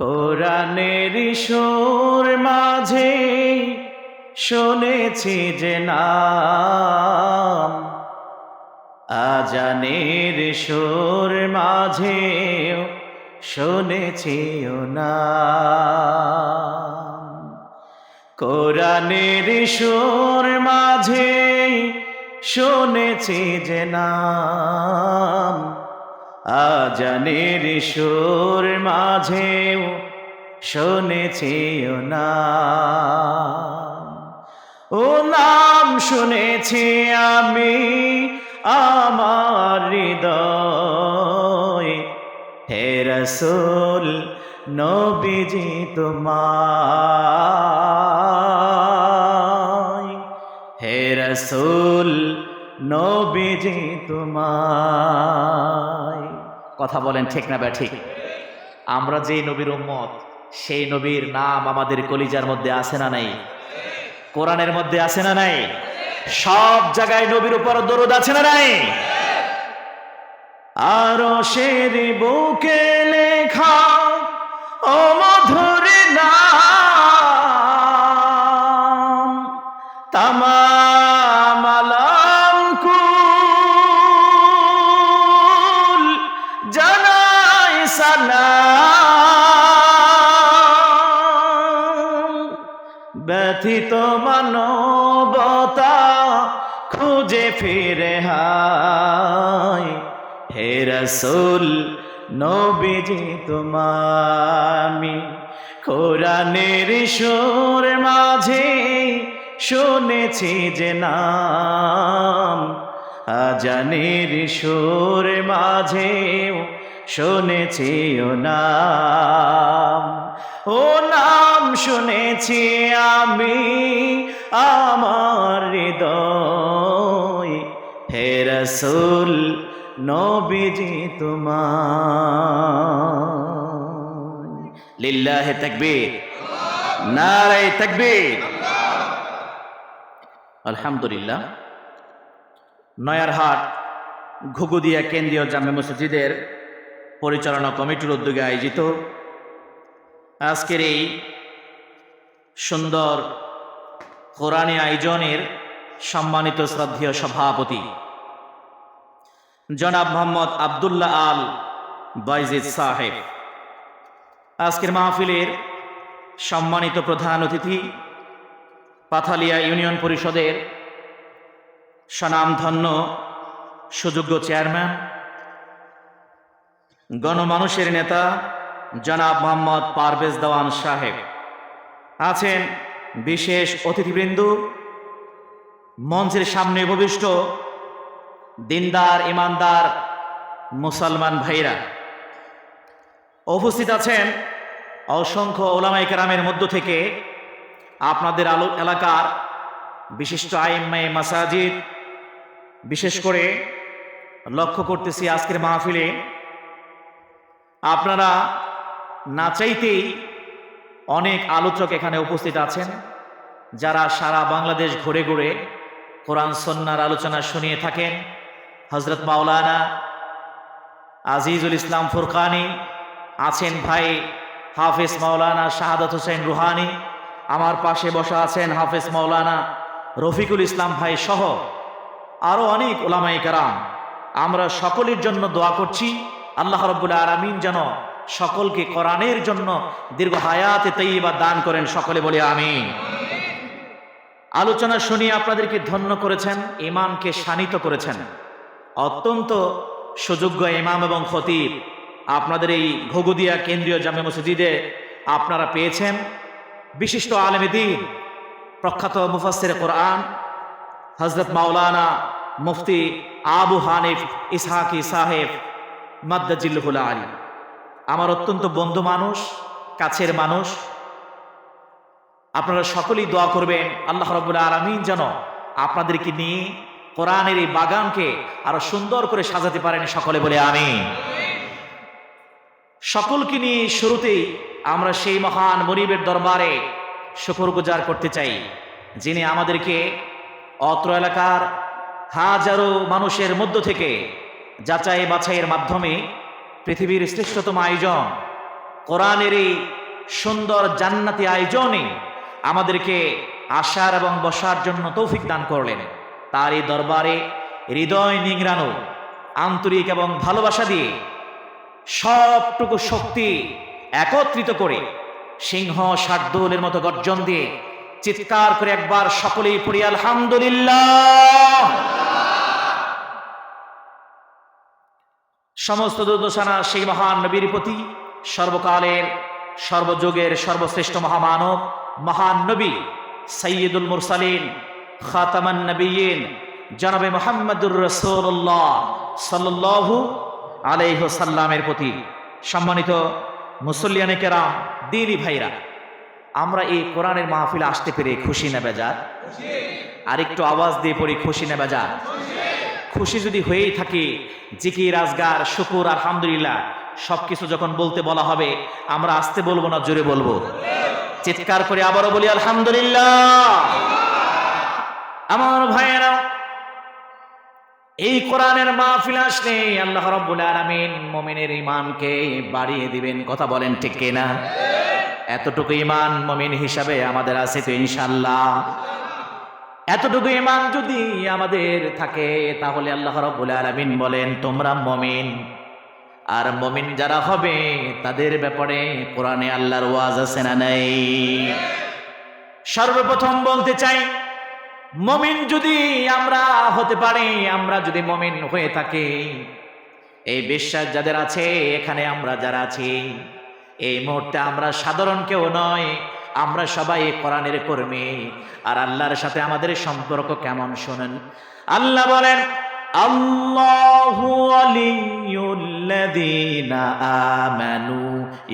কোরআনের সুর মাঝে শুনেছি যে নাম, আজানের সুর মাঝে শুনেছি ও নাম। কোরআনের সুর মাঝে শুনেছি যে নাম, আজানের সুর মাঝেও শুনেছি ও নাম। ও নাম শুনেছি আমি আমার হৃদয়, হে রাসূল নবীজি তোমায়, হে রাসূল নবীজি তোমায়। কথা বলেন ঠিক না ঠিক? আমরা যে নবীর উম্মত, সেই নবীর নাম আমাদের কলিজার মধ্যে আছে না নাই? কোরআনের মধ্যে আছে না নাই? সব জায়গায় নবীর উপর দরুদ আছে না নাই? আরশের বুকে লেখা ও মধুর নাম, তামাম আলম কুল জানাই সালাম। ব্যথিত মানবতা খুঁজে ফিরে হায়, হে রাসূল নবীজি তোমায়। কোরআনের সুর মাঝে শুনেছি যে নাম, আজানের সুর মাঝে শুনেছি ও নাম। ও নাম শুনেছি আমি আমার হৃদয়, হে রাসূল নবীজি তোমায়। লিল্লাহি তাকবীর, নারে তাকবীর। আলহামদুলিল্লাহ। নয়ারহাট ঘুঘুদিয়া কেন্দ্রীয় জামে মসজিদের পরিচালনা কমিটির উদ্যোগে আয়োজিত আজকের এই সুন্দর কোরআনী আয়োজনের সম্মানিত শ্রদ্ধেয় সভাপতি জনাব মোহাম্মদ আব্দুল্লাহ আল বাইজিদ সাহেব, আজকের মাহফিলের সম্মানিত প্রধান অতিথি, পাথালিয়া ইউনিয়ন পরিষদের স্বনামধন্য সুযোগ্য চেয়ারম্যান, গণমানুষের নেতা জনাব মোহাম্মদ পারভেজ দেওয়ান সাহেব, আছেন বিশেষ অতিথিবৃন্দ, মঞ্চের সামনে উপবিষ্ট দিনদার ইমানদার মুসলমান ভাইরা, উপস্থিত আছেন অসংখ্য ওলামায়ে কেরামের মধ্য থেকে আপনাদের এলাকার বিশিষ্ট আইম্মায়ে মাসাজিদ। বিশেষ করে লক্ষ্য করতেছি আজকের মাহফিলে আপনারা না চাইতেই অনেক আলোচক এখানে উপস্থিত আছেন, যারা সারা বাংলাদেশ ঘুরে ঘুরে কোরআন সুন্নাহর আলোচনা শুনিয়ে থাকেন। হযরত মাওলানা আজিজুল ইসলাম ফুরকানি আছেন, ভাই হাফেজ মাওলানা শাহাদাত হোসেন রুহানি, আমার পাশে বসা আছেন হাফেজ মাওলানা রফিকুল ইসলাম ভাই সহ আরো অনেক উলামায়ে কেরাম। আমরা সকলের জন্য দোয়া করছি আল্লাহ রাব্বুল আলামিন যেন সকলকে কোরআনের জন্য দীর্ঘ হায়াতে তাইয়্যিবা দান করেন। সকলে বলি আমিন। আলোচনা শুনিয়ে আপনাদেরকে ধন্য করেছেন, ইমামকে শানিত করেছেন। অত্যন্ত সুযোগ্য ইমাম এবং খতিব আপনাদের এই ঘুঘুদিয়া কেন্দ্রীয় জামে মসজিদে আপনারা পেয়েছেন। বিশিষ্ট আলেমে দ্বীন, প্রখ্যাত মুফাসসিরে কোরআন হযরত মাওলানা মুফতি আবু হানিফ ইসহাকি সাহেব মাদ্দাজিল্লুহুল আলী, আমার অত্যন্ত বন্ধু মানুষ, কাছের মানুষ। আপনারা সকলেই দোয়া করবেন আল্লাহ রাব্বুল আলামিন যেন আপনাদেরকে নিয়ে কোরআনের এই বাগানকে আরো সুন্দর করে সাজাতে পারেন। সকলে বলে আমিন। সকলকে নিয়ে শুরুতেই আমরা সেই মহান মুনিবের দরবারে শুকরগুজার করতে চাই, যিনি আমাদেরকে অত্র এলাকার হাজারো মানুষের মধ্য থেকে যাচাই বাছাইয়ের মাধ্যমে পৃথিবীর শ্রেষ্ঠতম আয়োজন কোরআনের এই সুন্দর জান্নাতি আয়োজনে আমাদেরকে আসার এবং বসার জন্য তৌফিক দান করলেন। তার এই দরবারে হৃদয় নিংড়ানো আন্তরিক এবং ভালোবাসা দিয়ে সবটুকু শক্তি একত্রিত করে সিংহ শার্দুলের মতো গর্জন দিয়ে চিৎকার করে একবার সকলেই পড়ি আলহামদুলিল্লাহ। সমস্ত দুর্দশানা সেই মহান নবীর প্রতি, সর্বকালের সর্বযুগের সর্বশ্রেষ্ঠ মহামানব মহান নবী সাইয়্যিদুল মুরসালিন খাতামান নবিয়্যিন জনাবে মুহাম্মদুর রাসূলুল্লাহ সাল্লাল্লাহু আলাইহি ওয়াসাল্লামের প্রতি। সম্মানিত মুসল্লিয়ানে কেরাম, দিনী ভাইরা, আমরা এই কোরআনের মাহফিলে আসতে পেরে খুশি না বেজার? আর একটু আওয়াজ দিয়ে পড়ি, খুশি না বেজার? খুশি যদি হয়েই থাকে, জিকির আজগার শুকুর আলহামদুলিল্লাহ সবকিছু যখন বলতে বলা হবে, আমরা আসতে বলবো না জোরে বলবো? চিৎকার করে আবারও বলি আলহামদুলিল্লাহ। আমার ভাইয়েরা, এই কোরআনের মাহফিল আসলে আল্লাহ রাব্বুল আলামিন মুমিনের ঈমানকে বাড়িয়ে দিবেন। কথা বলেন ঠিক কিনা? এতটুকু ঈমান মুমিন হিসাবে আমাদের আছে তো ইনশাআল্লাহ? এতটুকু ঈমান যদি আমাদের থাকে তাহলে আল্লাহ রাব্বুল আলামিন বলেন তোমরা মুমিন। আর মুমিন যারা হবে তাদের ব্যাপারে কোরআনে আল্লাহর ওয়াজ আছে না নাই? সর্বপ্রথম বলতে চাই, মুমিন যদি আমরা হতে পারি, আমরা যদি মুমিন হয়ে থাকি, এই বিশ্বাস যাদের আছে, এখানে আমরা যারা আছি এই মুহূর্তে আমরা সাধারণ কেউ নয়, আমরা সবাই কোরআনের কর্মী। আর আল্লাহর সাথে আমাদের সম্পর্ক কেমন শুনেন। আল্লাহ বলেন, আল্লাহু ওয়ালিয়ুল্লাযীনা আমানু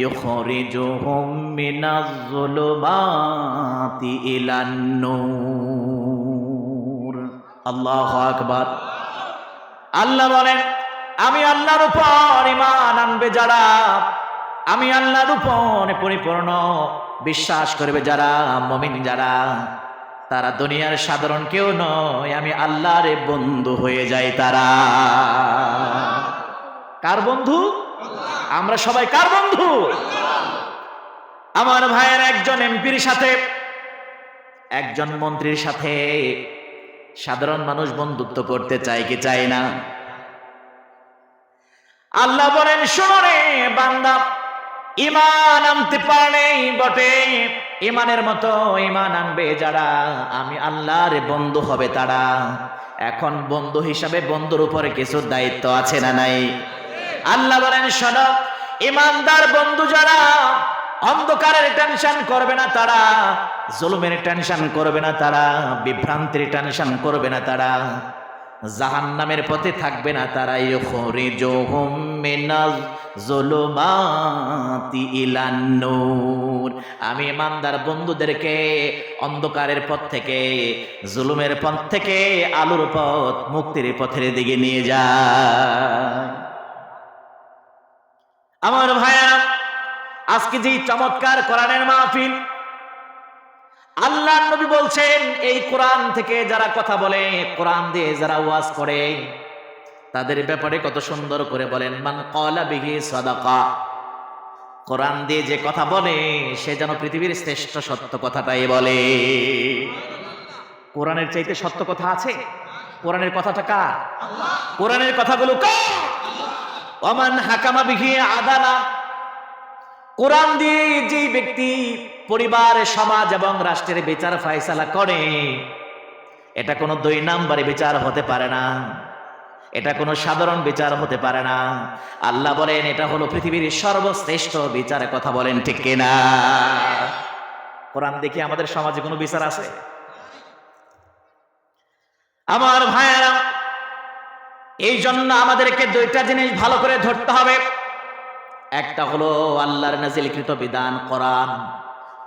ইউখরিজুহুম মিনাজ যুলুমাতি ইলান নূর। আল্লাহু আকবার। আল্লাহ বলেন, আমি আল্লাহর উপর ঈমান আনবে যারা, আমি আল্লাহর উপর পরিপূর্ণ বিশ্বাস করবে যারা, মুমিন যারা, তারা দুনিয়ার সাধারণ কেউ নয়, আমি আল্লাহর বন্ধু হয়ে যাই তারা। কার বন্ধু? আমরা সবাই কার বন্ধু? আমার ভাইয়ের একজন এমপির সাথে, একজন মন্ত্রীর সাথে সাধারণ মানুষ বন্ধুত্ব করতে চায় কি চায় না? আল্লাহ বলেন, শোনো রে বান্দা, ঈমান আনতে পারলেই বটে, ঈমানের মতো ঈমান আনবে যারা, আমি আল্লাহর বন্ধু হবে তারা। এখন বন্ধু হিসাবে বন্ধুর উপরে কিছু দায়িত্ব আছে না নাই? আল্লাহ বলেন, শোনো, ঈমানদার বন্ধু যারা, অন্ধকারের টেনশন করবে না তারা, জুলুমের টেনশন করবে না তারা, বিভ্রান্তির টেনশন করবে না তারা, জাহান্নামের পথে থাকবে না তারা। ইউখরিজুহুম মিনাজ যুলুমাতি ইলান নূর। আমি ইমানদার বন্ধুদেরকে অন্ধকারের পথ থেকে, জুলুমের পথ থেকে আলোর পথ, মুক্তির পথের দিকে নিয়ে যায়। আমার ভাইয়া, আজকে যে চমৎকার কোরআনের মাহফিল, আল্লাহর নবী বলছেন এই কোরআন থেকে যারা কথা বলে, কোরআন দিয়ে যারা ওয়াজ করে, তাদের ব্যাপারে কত সুন্দর করে বলেন, মান ক্বালা বিহি সাদাকা। কোরআন দিয়ে যে কথা বলে সে যেন পৃথিবীর শ্রেষ্ঠ সত্য কথাটাই বলে। কোরআনের চাইতে সত্য কথা আছে? কোরআনের কথাটা কার? কোরআনের কথাগুলো কার? ওমান হাকামা বিহি আদালা। কোরআন দিয়ে যে ব্যক্তি পরিবার, সমাজ এবং রাষ্ট্রের বিচার ফায়সালা করে, এটা কোনো 2 নাম্বারে বিচার হতে পারে না, এটা কোনো সাধারণ বিচার হতে পারে না। আল্লাহ বলেন এটা হলো পৃথিবীর সর্বশ্রেষ্ঠ বিচার। কথা বলেন ঠিক কিনা? কোরআন দেখে আমাদের সমাজে কোনো বিচার আছে? আমার ভাইয়েরা, এই জন্য আমাদেরকে 2টা জিনিস ভালো করে ধরতে হবে। একটা হলো আল্লাহর নাজিলকৃত বিধান কোরআন,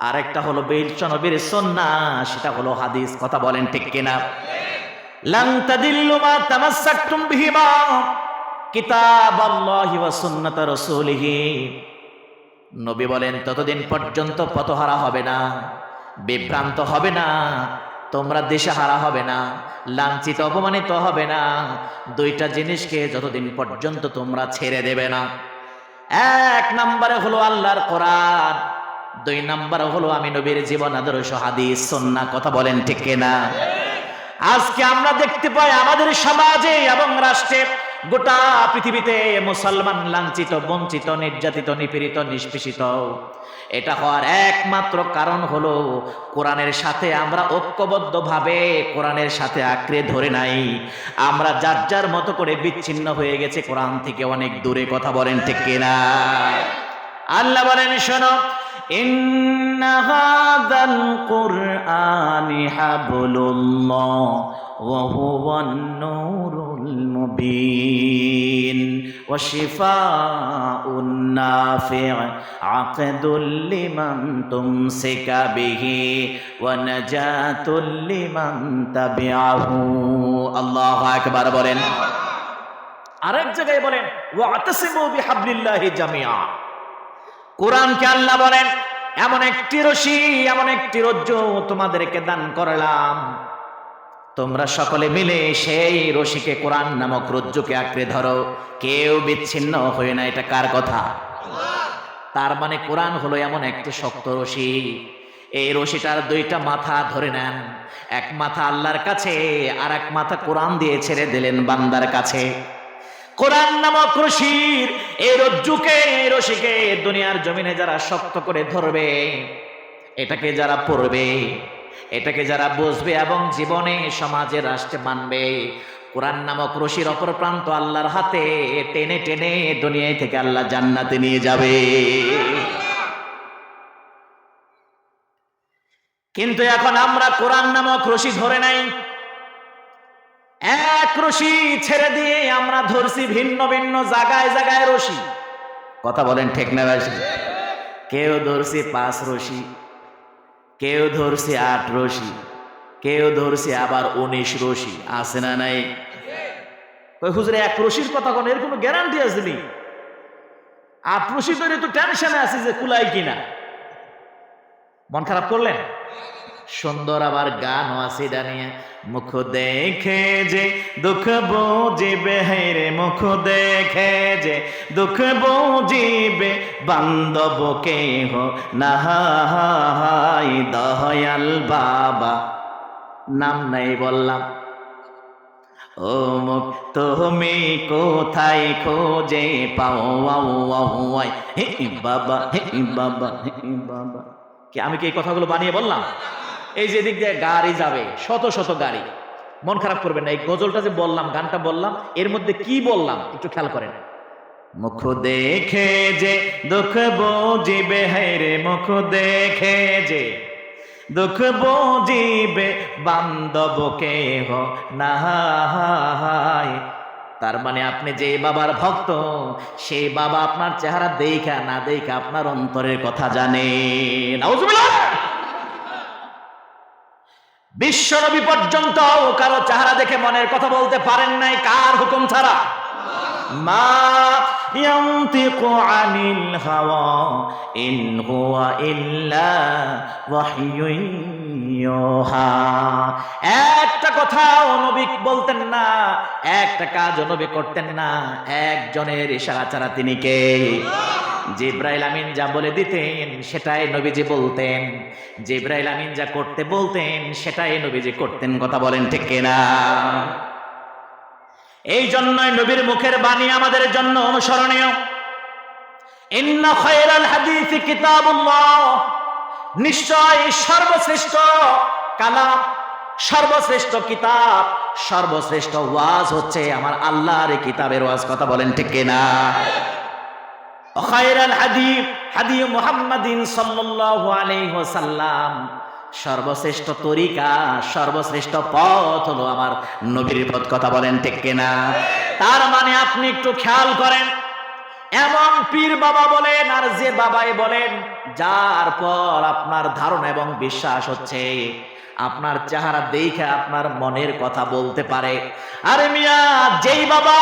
আর একটা হলো বিশ্বনবীর সুন্নাহ, সেটা হলো হাদিস। কথা বলেন ঠিক কিনা? লান তাদিল্লু মা তামাসসাকতুম বিহিমা কিতাবাল্লাহি ওয়া সুন্নাত রাসূলিহি। নবী বলেন ততদিন পর্যন্ত পথহারা হবে না, বিভ্রান্ত হবে না, তোমরা দিশাহারা হবে না, লাঞ্ছিত অপমানিত হবে না। 2টা জিনিসকে যতদিন পর্যন্ত তোমরা ছেড়ে দেবে না, এক নম্বরে হলো আল্লাহর কোরআন, দুই নম্বরে হলো আমি নবীর জীবন আদর্শ হাদিস সুন্নাহ। কথা বলেন ঠিক কিনা? আজকে আমরা দেখতে পাই আমাদের সমাজে এবং রাষ্ট্রে, গোটা পৃথিবীতে মুসলমান লাঞ্ছিত, বঞ্চিত, নির্যাতিত, নিপীড়িত, নিষ্পেষিত। এটা হওয়ার একমাত্র কারণ হলো কোরআনের সাথে আমরা ঐক্যবদ্ধভাবে কোরআনের সাথে আঁকড়ে ধরে নাই। আমরা যার যার মতো করে বিচ্ছিন্ন হয়ে গেছে, কোরআন থেকে অনেক দূরে। কথা বলেন ঠিক কিনা? আল্লাহ বলেন, শোনো, ইন্না হাযাল কুরআনি হাবলুল্লাহ ওয়া হুয়ান নূরুল মুবিন ওয়া শিফাউন নাফি' আকদুল লিমান তুমসিকা বিহি ওয়া নাজাতুল লিমান তাবি'াহু। আল্লাহু আকবার বলেন। আরেক জায়গায় বলেন, ওয়াতাসিমু বিহাবলিল্লাহি জামিআ। কোরআনকে আল্লাহ বলেন, এমন একটি রশি, এমন একটি রজ্জু তোমাদেরকে দান করলাম, তোমরা সকলে মিলে সেই রশিকে, কোরআন নামক রজ্জুকে আঁকড়ে ধরো, কেউ বিচ্ছিন্ন হয় না। এটা কার কথা? তার মানে কোরআন হলো এমন একটি শক্ত রশি, এই রশিটার দুইটা মাথা ধরে নেন। এক মাথা আল্লাহর কাছে, আর এক মাথা কোরআন দিয়ে ছেড়ে দিলেন বান্দার কাছে। কোরআন নামক রশির এই রজ্জুকে, এই রশিকে দুনিয়ার জমিনে যারা শক্ত করে ধরবে, এটাকে যারা পড়বে, এটাকে যারা বুঝবে এবং জীবনে, সমাজে, রাষ্ট্রে মানবে, কোরআন নামক রশির অপর প্রান্ত আল্লাহর হাতে টেনে টেনে দুনিয়া থেকে আল্লাহ জান্নাতে নিয়ে যাবে। কিন্তু এখন আমরা কোরআন নামক রশি ধরে নাই, এক রশি ছেড়ে দিয়ে আমরা ধরছি ভিন্ন ভিন্ন জায়গায় জায়গায় রশি। কথা বলেন ঠিক না? কেউ ধরছি 5 রশি, কেউ ধরছি 8 রশি, কেউ ধরছি আবার 19 রশি। আছে না নাই? ওই হুজুরে এক রশির কথা কোন, এর কোনো গ্যারান্টি আছে নি? 8 রশি ধরে তো টেনশনে আছে যে কুলাই কিনা। মন খারাপ করলেন? সুন্দর আবার গানও আছে এটা নিয়ে। মুখ দেখে যে দুঃখ বুঝিবে, হায়রে মুখ দেখে যে দুঃখ বুঝিবে, বান্ধব কেহ নাহাই দয়াল বাবা। নাম নাই বললাম। ও মুখ তুমি কোথায় খোঁজে পাও, হে বাবা, হে বাবা, হে বাবা। কি আমি কি এই কথাগুলো বানিয়ে বললাম? এই যে দিক দিয়ে গাড়ি যাবে, শত শত গাড়ি, মন খারাপ করবেন না। এই গজলটা যে বললাম, গানটা বললাম, এর মধ্যে কি বললাম একটু খেয়াল করেন। মুখ দেখে যে দুঃখ বুঝিবে, হায়রে মুখ দেখে যে দুঃখ বুঝিবে, বান্ধব কেহ নাহাই। তার মানে আপনি যে বাবার ভক্ত, সেই বাবা আপনার চেহারা দেখা না দেখা আপনার অন্তরের কথা জানে। নাউজুবিল্লাহ। বিশ্বনবী পর্যন্ত কারো চেহারা দেখে মনের কথা বলতে পারেন নাই, কার হুকুম ছাড়া? মা ইয়ান্তিকু আনিল হাওয়া ইন হুয়া ইল্লা ওয়াহয়ুন ইউহা। একটা কথাও নবী বলতেন না, একটা কাজও নবী করতেন না, একজনের ইশারা ছাড়া। তিনি কে? জিবরাইল আমিন যা বলে দিতেন সেটাই নবীজি বলতেন, জিবরাইল আমিন যা করতে বলতেন সেটাই নবীজি করতেন। কথা বলেন ঠিক কিনা? এই জন্যই নবীর মুখের বাণী আমাদের জন্য অনুসরণীয়। ইন্না খায়রাল হাদিসি কিতাবুল্লাহ, নিশ্চয় সর্বশ্রেষ্ঠ কালাম, সর্বশ্রেষ্ঠ কিতাব, সর্বশ্রেষ্ঠ ওয়াজ হচ্ছে আমার আল্লাহর কিতাবের ওয়াজ। কথা বলেন ঠিক কিনা? খায়রাল হাদি হাদি মুহাম্মাদিন সাল্লাল্লাহু আলাইহি ওয়াসাল্লাম, সর্বশ্রেষ্ঠ তরিকা, সর্বশ্রেষ্ঠ পথ হলো আমার নবীর পথ। কথা বলেন ঠিক কিনা? তার মানে আপনি একটু খেয়াল করেন, এমন পীর বাবা বলেন আর যে বাবাই বলেন, যার পর আপনার ধারণা এবং বিশ্বাস হচ্ছে আপনার চেহারা দেখে আপনার মনের কথা বলতে পারে। আরে মিয়া, যেই বাবা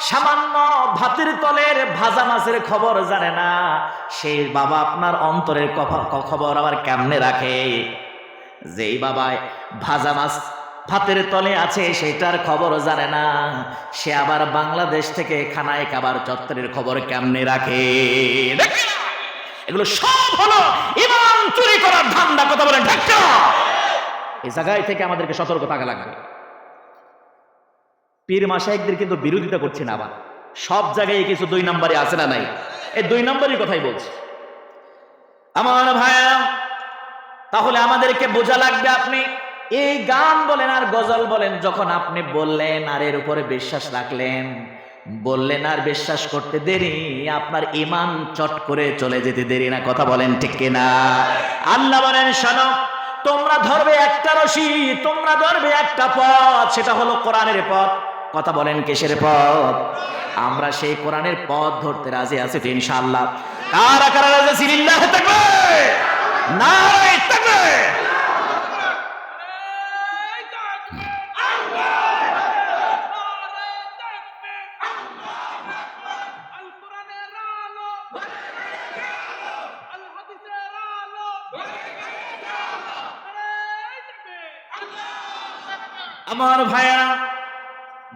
সামান্য ভাতের তলের ভাজা মাছের খবর জানে না, সেই বাবা আপনার অন্তরের খবর আবার কেমনে রাখে? যেই বাবা ভাজা মাছ ভাতের তলে আছে সেটার খবর জানে না, সে আবার বাংলাদেশ থেকে খানায় খাবার চত্বরের খবর কেমনে রাখে? এগুলো সব হলো ইমান চুরি করার ধান্দা। কথা বলেন ঠিক না? এই জায়গায় থেকে আমাদেরকে সতর্ক থাকা লাগবে। পীর মাশায়েখদের কিন্তু বিরোধিতা করছি না, আবার সব জায়গায় কিছু দুই নম্বরে আছে না নাই? এই দুই নম্বরই কথাই বলছি আমার ভাইয়া। তাহলে আমাদেরকে বোঝা লাগবে, আপনি এই গান বলেন আর গজল বলেন, যখন আপনি বললেন আর এর উপরে বিশ্বাস রাখলেন, বললেন আর বিশ্বাস করতে দেরি, আপনার ঈমান চট করে চলে যেতে দেরি না। কথা বলেন ঠিক কিনা? আল্লাহ বলেন, শোনো, তোমরা ধরবে একটা রশি, তোমরা ধরবে একটা পথ, সেটা হলো কোরআনের পথ। কথা বলেন কিসের পথ? আমরা সেই কোরআনের পথ ধরতে রাজি আছি তো ইনশাআল্লাহ। কারা কারা রাজি আছি? লিল্লাহি তাকবীর, নারে তাকবীর। আমার ভাইয়া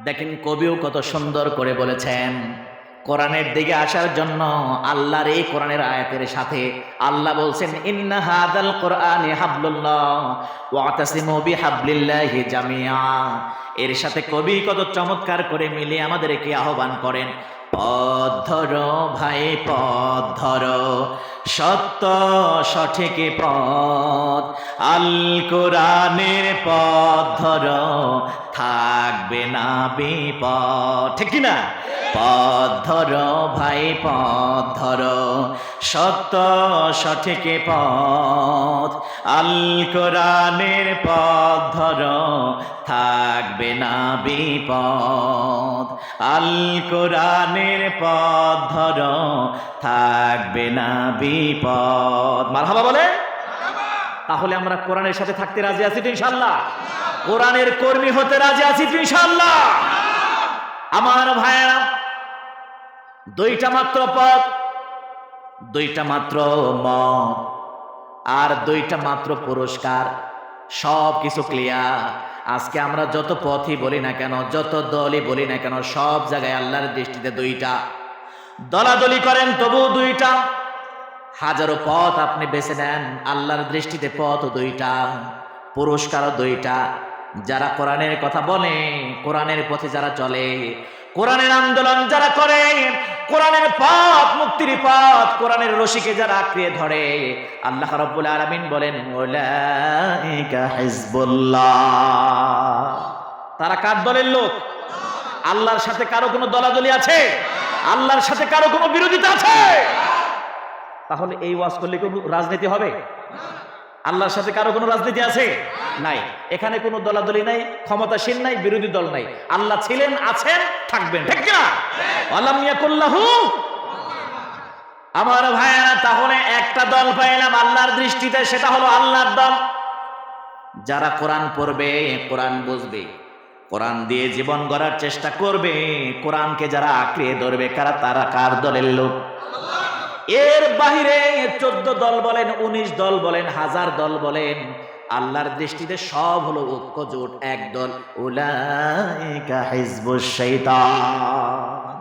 দেখেন, কবিও কত সুন্দর করে বলেছেন, কোরআনের দিকে আসার জন্য আল্লাহর এই কোরআনের আয়াতের সাথে আল্লাহ বলছেন, ইন্না হাযাল কোরআনি হাবলুল্লাহ ওয়াতাসিমু বিহাবলিল্লাহি জামিআ। এর সাথে কবি কত চমৎকার করে মিলিয়ে আমাদেরকে আহ্বান করেন, পথ ধরো ভাই, পথ ধরো, সত্য সঠিক পথ, আল কোরআনের পথ ধরো, থাকবে না বিপদ। ঠিক কি না? পথ ধরো ভাই, পথ ধরো, সত্য সঠিক পথ, আল কোরআনের পথ ধরো, থাকবে না বিপদ, আল কোরআনের পথ ধরো, থাকবে না বিপদ। মারহাবা বলে। তাহলে আমরা কোরআনের সাথে থাকতে রাজি আছি তো ইনশাআল্লাহ? কোরআনের কর্মী হতে রাজি আছি তো ইনশাআল্লাহ? আমার ভাইয়েরা, দুইটা মাত্র পথ, দুইটা মাত্র মত, আর দুইটা মাত্র পুরস্কার, সব কিছু ক্লিয়ার। আজকে আমরা যত পথই বলি না কেন, যত দলই বলি না কেন, সব জায়গায় আল্লাহর দৃষ্টিতে দুইটা। দলাদলি করেন তবু দুইটা, হাজারো পথ আপনি বেছে নেন, আল্লাহর দৃষ্টিতে পথ দুইটা, পুরস্কারও দুইটা। যারা কোরআনের কথা বলে, কোরআনের পথে যারা চলে, কোরআনের আন্দোলন যারা করে, কোরআনের পথ, মুক্তির পথ, কোরআনের রশিকে যারা আঁকড়িয়ে ধরে, আল্লাহ রাব্বুল আলামিন বলেন, উলাইকা হিজবুল্লাহ। তারা কার দলের লোক? আল্লাহর সাথে কারো কোনো দলাদলি আছে? আল্লাহর সাথে কারো কোনো বিরোধিতা আছে? তাহলে এই ওয়াজ করলে কোনো রাজনীতি হবে? আল্লাহর সাথে কারো কোনো রাজনীতি আছে? নাই। এখানে কোনো দলাদলি নাই, ক্ষমতাসীন নাই, বিরোধী দল নাই। আল্লাহ ছিলেন, আছেন, থাকবেন। ঠিক না? আলাম ইয়াকুল্লাহু। আমার ভাইয়েরা, তাহলে একটা দল পাইলাম আল্লাহর দৃষ্টিতে, সেটা হলো আল্লাহর দল। যারা কোরআন পড়বে, কোরআন বুঝবে, কোরআন দিয়ে জীবন গড়ার চেষ্টা করবে, কোরআনকে যারা আঁকড়িয়ে ধরবে, তারা কার দলের লোক? এর বাহিরে 14 দল বলেন, 19 দল বলেন, 1000 দল বলেন, আল্লাহর দৃষ্টিতে সব হলো ঐক্য জোট, এক দল। উলাইকা হিজবুশ শাইতান।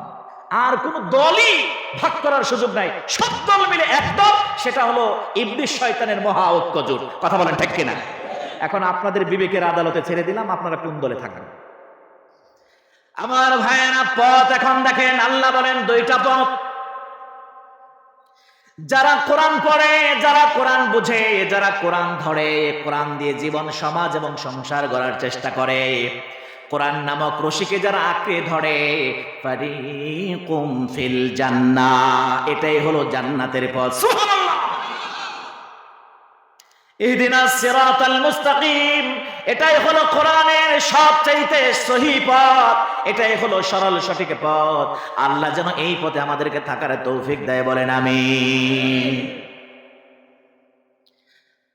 আর কোন দলই ভাগ করার সুযোগ নাই, সব দল মিলে এক দল, সেটা হলো ইবলিস শয়তানের মহা ঐক্য জোট। কথা বলেন ঠিক কিনা? এখন আপনাদের বিবেকের আদালতে ছেড়ে দিলাম, আপনারা কোন দলে থাকবেন। আমার ভাইয়েরা, পথ এখন দেখেন, আল্লাহ বলেন দুইটা পথ। যারা কোরআন পড়ে, যারা কোরআন বুঝে, যারা কোরআন ধরে, কোরআন দিয়ে জীবন, সমাজ এবং সংসার গড়ার চেষ্টা করে, কোরআন নামক রশিকে যারা আঁকড়ে ধরে, ফারিকুম ফিল জান্নাহ, এটাই হলো জান্নাতের পথ। সুবহানাল্লাহ। ইহদিনাস সিরাতাল মুস্তাকিম, এটাই হলো কোরআনের সবচাইতে সহিহ পথ, এটাই হলো সরল সঠিক পথ। আল্লাহ যেন এই পথে আমাদেরকে থাকার তৌফিক দেয়, বলেন আমিন।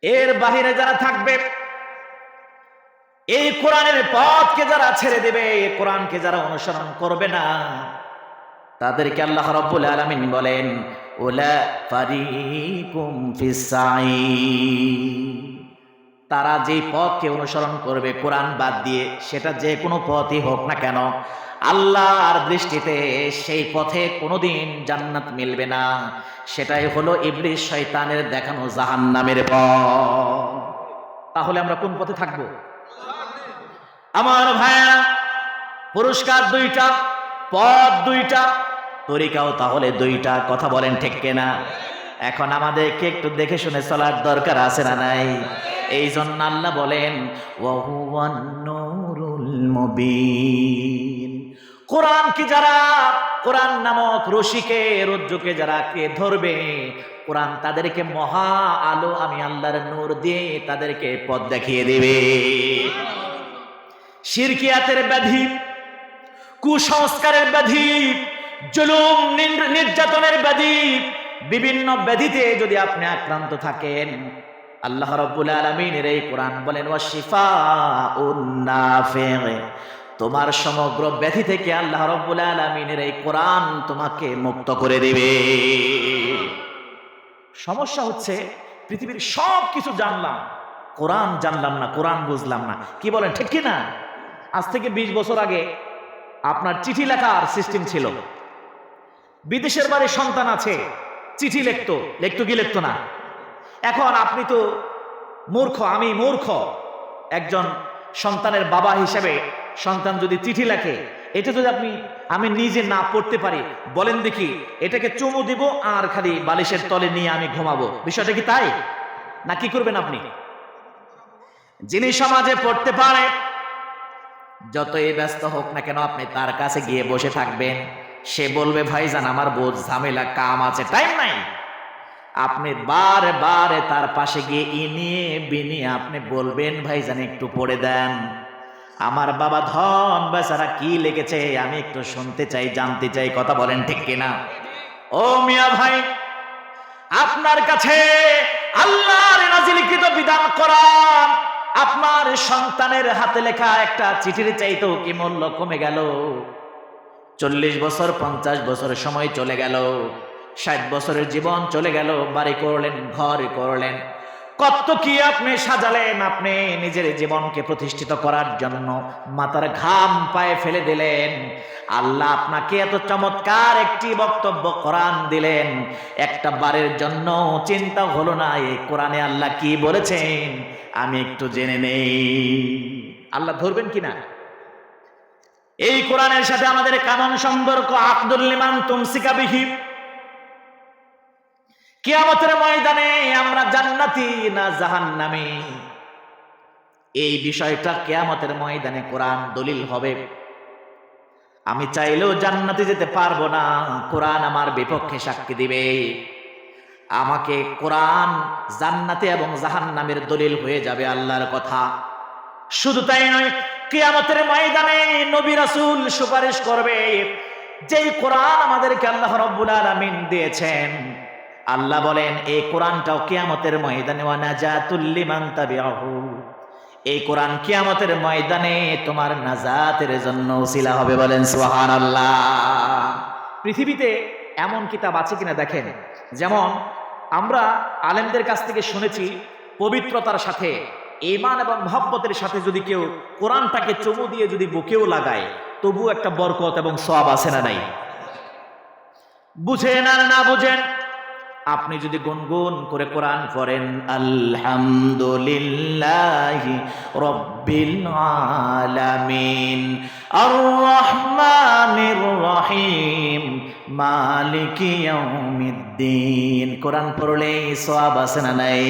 এর বাহিরে যারা থাকবে, এই কোরআনের পথকে যারা ছেড়ে দেবে, কোরআনকে যারা অনুসরণ করবে না, তাদেরকে আল্লাহ রাব্বুল আলামিন বলেন, উলা ফারিকুম ফিস সাঈর, তারা যেই পথকে অনুসরণ করবে কোরআন বাদ দিয়ে, সেটা যে কোনো পথই হোক না কেন, আল্লাহর দৃষ্টিতে সেই পথে কোনোদিন জান্নাত মিলবে না। সেটাই হলো ইবলিস শয়তানের দেখানো জাহান্নামের পথ। তাহলে আমরা কোন পথে থাকবো? আমার ভাইরা, পুরস্কার দুইটা, পথ দুইটা, তরিকাও তাহলে দুইটা। কথা বলেন ঠিক কিনা? এখন আমাদেরকে একটু দেখে শুনে চলার দরকার আছে না নাই? এই জন্য আল্লাহ বলেন ওয়াহুয়ান নূরুল মুবিন। কোরআন কি যারা, কোরআন নামক রশিকে, রজ্জুকে যারা কে ধরবে, কোরআন তাদেরকে মহা আলো, আমি আল্লাহর নূর দিয়ে তাদেরকে পথ দেখিয়ে দেবে। শিরকিয়াতের ব্যাধি, কুসংস্কারের ব্যাধি, জুলুম নির্যাতনের ব্যাধি, বিভিন্ন ব্যাধিতে যদি আপনি আক্রান্ত থাকেন, আল্লাহ রাব্বুল আলামিনের এই কোরআন বলেন ওয়াশিফাউন নাফি', তোমার সমগ্র ব্যাধি থেকে আল্লাহ রাব্বুল আলামিনের এই কোরআন তোমাকে মুক্ত করে দিবে। সমস্যা হচ্ছে পৃথিবীর সব কিছু জানলাম, কোরআন জানলাম না, কোরআন বুঝলাম না। কি বলেন ঠিক কি না? আজ থেকে 20 বছর আগে আপনার চিঠি লেখার সিস্টেম ছিল। বিদেশের বাড়ির সন্তান আছে, চিঠি লিখতো কি লিখতো না? এখন আপনি তো মূর্খ, আমি মূর্খ, একজন সন্তানের বাবা হিসেবে সন্তান যদি চিঠি লেখে, এটা যদি আমি নিজে না পড়তে পারি, বলেন দেখি, এটাকে চুমু দিব আর খালি বালিশের তলে নিয়ে আমি ঘুমাবো, বিষয়টা কি তাই? না কি করবেন আপনি? যিনি সমাজে পড়তে পারে, যতই ব্যস্ত হোক না কেন, আপনি তার কাছে গিয়ে বসে থাকবেন। সে বলবে ভাইজান আমার বহুত ঝামেলা, কাম আছে, টাইম নাই। আপনি বারে বারে তার পাশে গিয়ে ইনিয়ে বিনিয়ে আপনি বলবেন ভাইজান একটু পড়ে দেন, আমার বাবা ধন বেচারা কি লিখেছে আমি একটু শুনতে চাই, জানতে চাই। কথা বলেন ঠিক কিনা? ও মিয়া ভাই, আপনার কাছে আল্লাহর নাজিলকৃত বিধান কোরআন আপনার সন্তানের হাতে লেখা একটা চিঠির চাইতেও কি মূল্য কমে গেল? 40 বছর 50 বছরের সময় চলে গেল, 60 বছরের জীবন চলে গেল, বাড়ি করলেন, ঘর করলেন, কত কি আপনি সাজালেন, আপনি নিজের জীবনকে প্রতিষ্ঠিত করার জন্য মাথার ঘাম পায়ে ফেলে দিলেন। আল্লাহ আপনাকে এত চমৎকার একটি বক্তব্য কোরআন দিলেন, একটা বারের জন্য চিন্তা হলো না এই কোরআনে আল্লাহ কি বলেছেন আমি একটু জেনে নেই। আল্লাহ ধরবেন কিনা? এই কোরআনের সাথে আমাদের কানন সম্পর্ক আকদুল লিমান তুমসিকা বিহি। কিয়ামতের ময়দানে আমরা জান্নাতি না জাহান্নামী, এই বিষয়টা কিয়ামতের ময়দানে কোরআন দলিল হবে। আমি চাইলেও জান্নাতে যেতে পারবো না, কোরআন আমার বিপক্ষে সাক্ষী দিবে। আমাকে কোরআন জান্নাতে এবং জাহান্নামের দলিল হয়ে যাবে আল্লাহর কথা। শুধু তাই নয়, কিয়ামতের ময়দানে নবী রাসূল সুপারিশ করবে। যেই কোরআন আমাদেরকে আল্লাহ রাব্বুল আলামিন দিয়েছেন, আল্লাহ বলেন এই কোরআনটাও কিয়ামতের ময়দানে ওয়ানাজাতুল লিমান তাবিআহু, এই কোরআন কিয়ামতের ময়দানে তোমার নাজাতের জন্য উসিলা হবে। বলেন সুবহানাল্লাহ। পৃথিবীতে এমন কিতাব আছে কিনা দেখেন, যেমন আমরা আলেমদের কাছ থেকে শুনেছি, পবিত্রতার সাথে ঈমান এবং মহব্বতের সাথে যদি কেউ কোরআনটাকে চুমু দিয়ে যদি বুকেও লাগায়, তবু একটা বরকত এবং সওয়াব আছে না নাই? বুঝেন আর না বুঝেন, আপনি যদি গুনগুন করে কোরআন পড়েন, আলহামদুলিল্লাহি রাব্বিল আলামিন আর রহমানির রহিম মালিকি ইয়াউমিদ্দিন, কোরআন পড়লে সওয়াব আছে না নাই?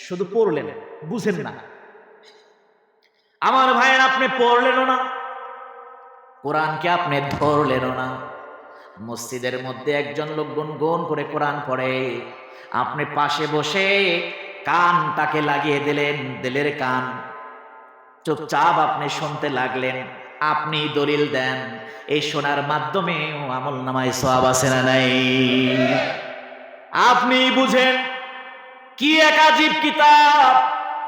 শুধু পড়লেন, বুঝেন না। আমার ভাইয়ের, আপনি পড়লেনও না, কোরআনকে আপনি ধরলেনও না। মসজিদের মধ্যে একজন লোক গুনগুন করে কোরআন পড়ে, আপনি পাশে বসে কানটাকে লাগিয়ে দিলেন, দিলের কান, চুপচাপ আপনি শুনতে লাগলেন। আপনি দলিল দেন, এই শোনার মাধ্যমে আমল নামায় সওয়াব আছে না নাই? আপনি বুঝেন কি এক আজীব কিতাব,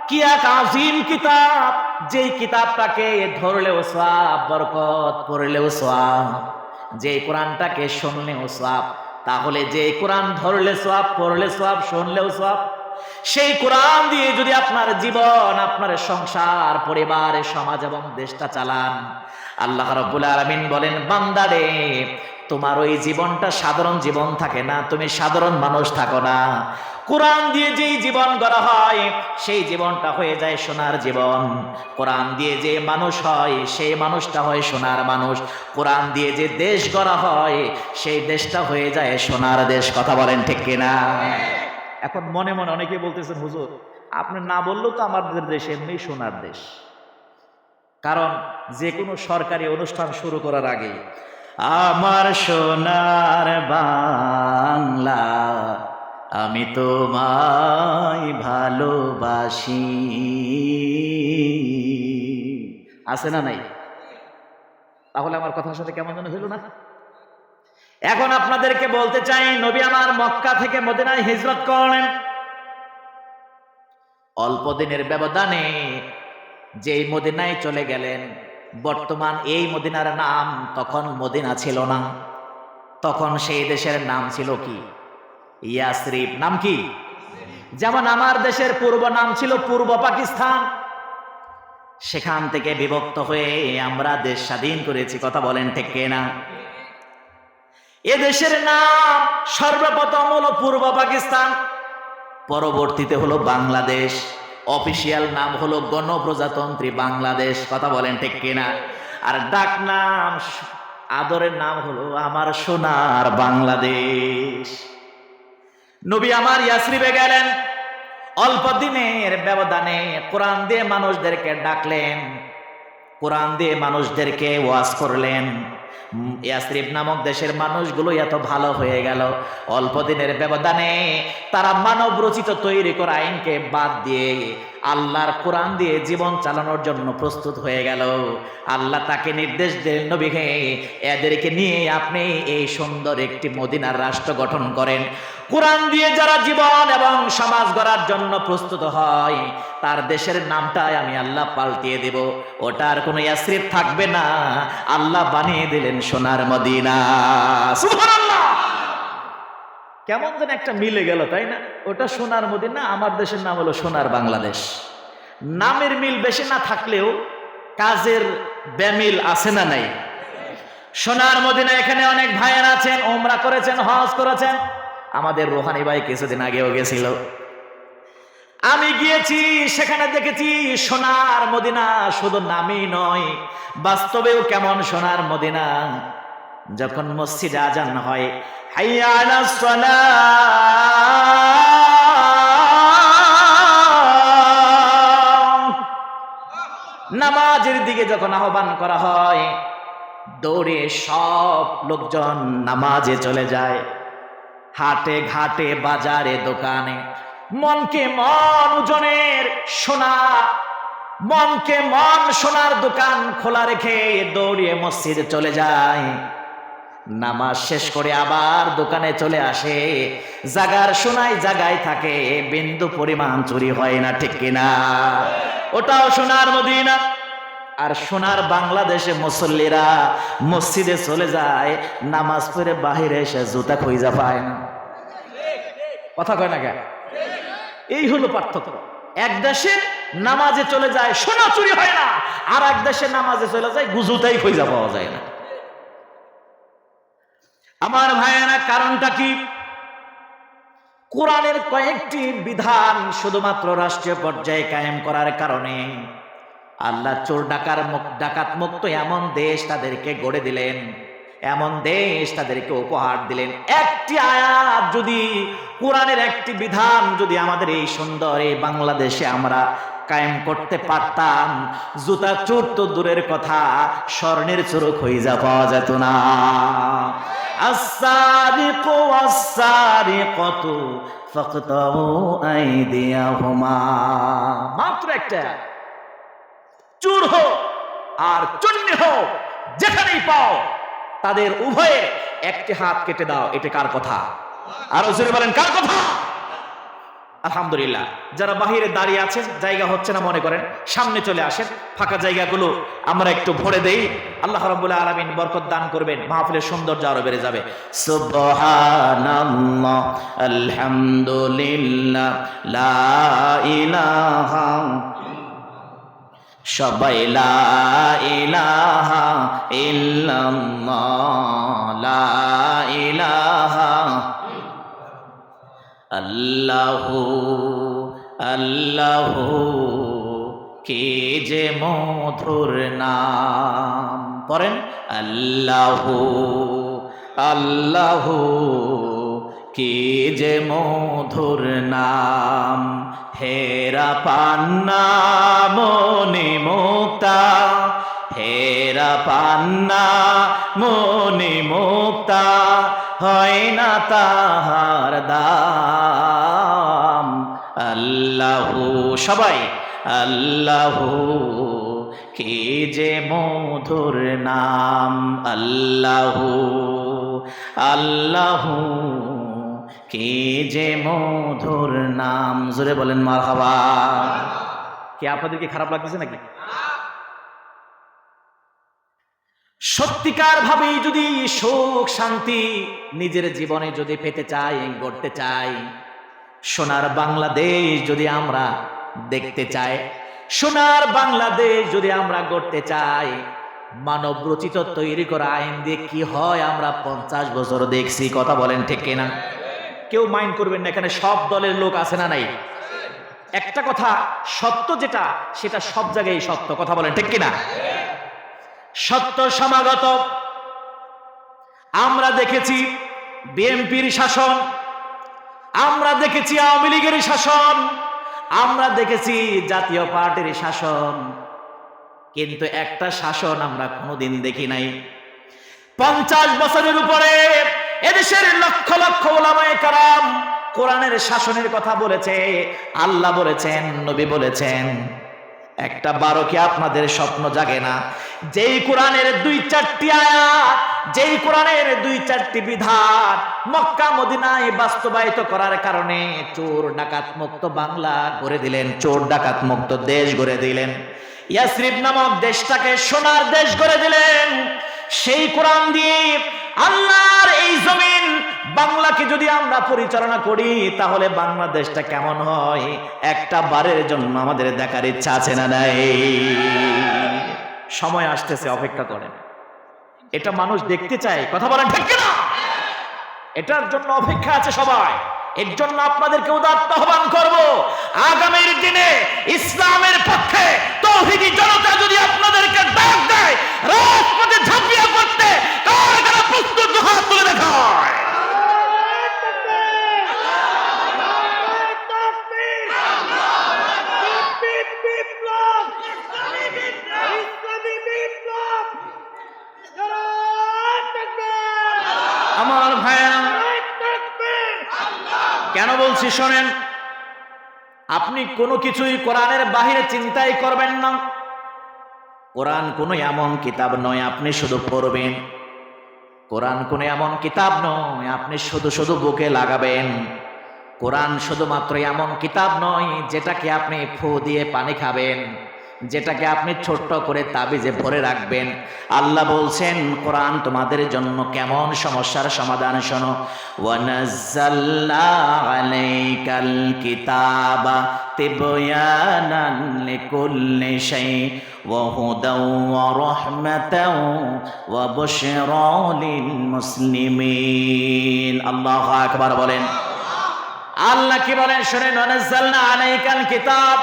কি এক আজিম কিতাব, যেই কিতাবটাকে ধরলেও সওয়াব, বরকত, পড়লেও সওয়াব, যে কোরআনটাকে শুনলেও সওয়াব। তাহলে যে কোরআন ধরলে সওয়াব, পড়লে সওয়াব, শুনলেও সওয়াব, সেই কোরআন দিয়ে যদি আপনার জীবন, আপনার সংসার, পরিবার, সমাজ এবং দেশটা চালান, আল্লাহ রাব্বুল আলামিন বলেন, বান্দারে তোমার ওই জীবনটা সাধারণ জীবন থাকে না, তুমি সাধারণ মানুষ থাকো না। কোরআন দিয়ে যেই জীবন গড়া হয় সেই জীবনটা হয়ে যায় সোনার জীবন। কোরআন দিয়ে যে মানুষ হয় সেই মানুষটা হয় সোনার মানুষ। কোরআন দিয়ে যে দেশ গড়া হয় সেই দেশটা হয়ে যায় সোনার দেশ। কথা বলেন ঠিক কিনা? এখন মনে মনে অনেকে বলতেছেন, হুজুর আপনি না বললেও তো আমাদের দেশ এমনি সোনার দেশ। কারণ যে কোনো সরকারি অনুষ্ঠান শুরু করার আগে আমার সোনার বাংলা আমি তোমায় ভালোবাসি, আছে না নাই? তাহলে আমার কথার সাথে কেমন যেন হইল না? এখন আপনাদেরকে বলতে চাই, নবী আমার মক্কা থেকে মদিনায় হিজরত করলেন। অল্প দিনের ব্যবধানে যেই মদিনায় চলে গেলেন, বর্তমান এই মদিনার নাম তখন মদিনা ছিল না, তখন সেই দেশের নাম ছিল কি? ইয়াসরিব। নাম কি? যেমন আমার দেশের পূর্ব নাম ছিল পূর্ব পাকিস্তান। সেখান থেকে বিভক্ত হয়ে আমরা দেশ স্বাধীন করেছি। কথা বলেন ঠিক কিনা? এ দেশের নাম সর্বপ্রথম হলো পূর্ব পাকিস্তান, পরবর্তীতে হলো বাংলাদেশ, অফিসিয়াল নাম হলো গণপ্রজাতন্ত্রী বাংলাদেশ। কথা বলেন ঠিক কিনা? আর ডাক নাম, আদরের নাম হলো আমার সোনার বাংলাদেশ। নবী আমার ইয়াসরিবে গেলেন, অল্প দিনের ব্যবধানে কোরআন দিয়ে মানুষদেরকে ডাকলেন, কোরআন দিয়ে মানুষদেরকে ওয়াজ করলেন। ইয়াসরিব নামক দেশের মানুষগুলো এত ভালো হয়ে গেল, অল্প দিনের ব্যবধানে তারা মানব রচিত তৈরি করা আইনকে বাদ দিয়ে আল্লাহর কোরআন দিয়ে জীবন চালানোর জন্য প্রস্তুত হয়ে গেল। আল্লাহ তাকে নির্দেশ দিলেন, নবী হে, এদেরকে নিয়ে আপনি এই সুন্দর একটি মদিনার রাষ্ট্র গঠন করেন। কোরআন দিয়ে যারা জীবন এবং সমাজ গড়ার জন্য প্রস্তুত হয় তার দেশের নামটাই আমি আল্লাহ পাল্টিয়ে দেব। ওটার কোনো ইয়াসরিব থাকবে না, আল্লাহ বানিয়ে দিলেন সোনার মদিনা। সুবহানাল্লাহ! কেমন যেন একটা মিলে গেল, তাই না? ওটা সোনার মদিনা, আমার দেশের নাম হলো সোনার বাংলাদেশ। নামের মিল বেশি না থাকলেও কাজের বেমিল আছে না নাই? সোনার মদিনা, এখানে অনেক ভাইয়েরা আছেন, উমরা করেছেন, হজ করেছেন। আমাদের রোহানি ভাই কিছুদিন আগেও গেছিল, আমি গিয়েছি, সেখানে দেখেছি সোনার মদিনা শুধু নামই নয়, বাস্তবেও কেমন সোনার মদিনা। যখন মসজিদে আজান হয়, হাইয়া আলাস সালাহ, নামাজের দিকে যখন আহ্বান করা হয়, দৌড়ে সব লোকজন নামাজে চলে যায়। হাটে ঘাটে বাজারে দোকানে মনকে মন ওজনের সোনা, মনকে মন সোনার দোকান খোলা রেখে দৌড়িয়ে মসজিদে চলে যায়। নামাজ শেষ করে আবার দোকানে চলে আসে। জাগার সোনায় জাগায় থাকে, বিন্দু পরিমাণ চুরি হয় না, ঠিক কিনা? ওটাও সোনার মদিনা। আর সোনার বাংলাদেশে মুসল্লিরা মসজিদে চলে যায়, নামাজ পড়ে বাহিরে এসে জুতা খুঁজা পায় না। কথা কয় না কেন? এই হলো পার্থক্য। এক দেশে নামাজে চলে যায়, সোনা চুরি হয় না, আর এক দেশে নামাজে চলে যায়, গুজুতাই খুঁজা পাওয়া যায় না। আমার ভাইয়েরা, কারণটা কি? কোরআনের কয়েকটি বিধান শুধুমাত্র রাষ্ট্রীয় পর্যায়ে কায়েম করার কারণে আল্লাহ চোর ডাকাত মুক্ত এমন দেশ তাদেরকে গড়ে দিলেন, এমন দেশ তাদেরকে উপহার দিলেন। একটি আয়াত যদি, কোরআনের একটি বিধান যদি আমাদের এই সুন্দর এই বাংলাদেশে আমরা কায়েম করতে পারতাম, জুতা চোর তো দূরের কথা, স্বর্ণের চোর খুঁজা পাওয়া যেত না। আস-সারিকু ওয়াস-সারিকাতু ফাকতাউ আইদিয়াহুমা, মাত্র একটা, চোর হোক আর চন্ডী হোক, যেখানেই পাও তাদের উভয়ে একটি হাত কেটে দাও। এটা কার কথা? আরো জোরে বলেন, কার কথা? আলহামদুলিল্লাহ। যারা বাহিরে দাঁড়িয়ে আছেন, জায়গা হচ্ছে না মনে করেন, সামনে চলে আসেন, ফাঁকা জায়গাগুলো আমরা একটু ভরে দেই। আল্লাহ রাব্বুল আলামিন বরকত দান করবেন, মাহফিলের সৌন্দর্য আরো বেড়ে যাবে। সুবহানাল্লাহ, আলহামদুলিল্লাহ, লা ইলাহা, সবাই লা ইলাহা ইল্লাল্লাহ, লা ইলাহা, আল্লাহু আল্লাহু, কে যে মধুর নাম। পড়েন, আল্লাহু আল্লাহু, কে যে মধুর নাম। হেরা পান্না মনে মুক্তা, হেরা পান্না মনে মুক্তা, হয় না তাহার দাম। আল্লাহু, সবাই আল্লাহু, কে যে মধুর নাম। আল্লাহু আল্লাহু, কে যে মধুর নাম। জোরে বলেন মারহাবা। কি আপনাদের কি খারাপ লাগতেছে নাকি? সত্যিকার ভাবে যদি সুখ শান্তি নিজের জীবনে যদি পেতে চাই, গড়তে চাই, সোনার বাংলাদেশ যদি আমরা দেখতে চাই, সোনার বাংলাদেশ যদি আমরা গড়তে চাই, মানব রচিত তৈরি করা আইন দিয়ে কি হয় আমরা 50 বছর দেখছি। কথা বলেন ঠিক কিনা? কেউ মাইন্ড করবেন না, এখানে সব দলের লোক আছে না নাই? একটা কথা সত্য, যেটা সেটা সব জায়গায় সত্য। কথা বলেন ঠিক কিনা? সত্য সমাগত। আমরা দেখেছি বিএনপির শাসন, আমরা দেখেছি আওয়ামী লীগের শাসন, আমরা দেখেছি জাতীয় পার্টির শাসন, কিন্তু একটা শাসন আমরা কোনোদিন দেখি নাই। 50 বছরের উপরে এদেশের লক্ষ লক্ষ উলামায়ে কেরাম কোরআনের শাসনের কথা বলেছে। আল্লাহ বলেছেন, নবী বলেছেন, একটা বারো কি আপনাদের স্বপ্ন জাগে না? যেই কোরআনের 2-4টি আয়াত, যেই কোরআনের 2-4টি বিধান মক্কা মদিনায় বাস্তবায়িত করার কারণে চোর ডাকাত মুক্ত বাংলা করে দিলেন, চোর ডাকাত মুক্ত দেশ গড়ে দিলেন, ইয়াসরিব নামক দেশটাকে সোনার দেশ গড়ে দিলেন। সেই কোরআন দিয়ে আল্লাহর এই জমিন বাংলাকে যদি আমরা পরিচালনা করি, তাহলে বাংলাদেশটা কেমন হয় একটা বারের জন্য আমাদের দেখার ইচ্ছা আছে না নাই? সময় আসতেছে, অপেক্ষা করেন। এটা মানুষ দেখতে চায়। কথা বলেন ঠিক কিনা? এটার জন্য অপেক্ষা আছে সবাই। এর জন্য আপনাদেরকে উদাত্ত আহ্বান করব, আগামীর দিনে ইসলামের পক্ষে তৌহিদি জনতা যদি আপনাদেরকে ডাক দেয় রাজপথে ঝাঁপিয়ে পড়তে, কার কারা প্রস্তুত হাত তুলে দেখায়। আমার ভাইয়া, কেন বলছি শোনেন, আপনি কোনো কিছুই কোরআনের বাহিরে চিন্তাই করবেন না। কোরআন কোনো এমন কিতাব নয় আপনি শুধু পড়বেন, কোরআন কোনো এমন কিতাব নয় আপনি শুধু শুধু বুকে লাগাবেন। কোরআন শুধুমাত্র এমন কিতাব নয় যেটাকে আপনি ফু দিয়ে পানি খাবেন, যেটাকে আপনি ছোট্ট করে তাবিজে ভরে রাখবেন। আল্লাহ বলছেন কোরআন তোমাদের জন্য কেমন সমস্যার সমাধান শোনো। ওয়ানাজ্জালনা আলাইকাল কিতাবা তিবয়ানান লিকুল্লি শাই ওয়া হুদাও ওয়া রাহমাতাও ওয়া বুশরা লিল মুসলিমিন। আল্লাহু আকবার বলেন। আল্লাহ কি বলেন শুনেন, ওয়ানাজ্জালনা আলাইকাল কিতাব,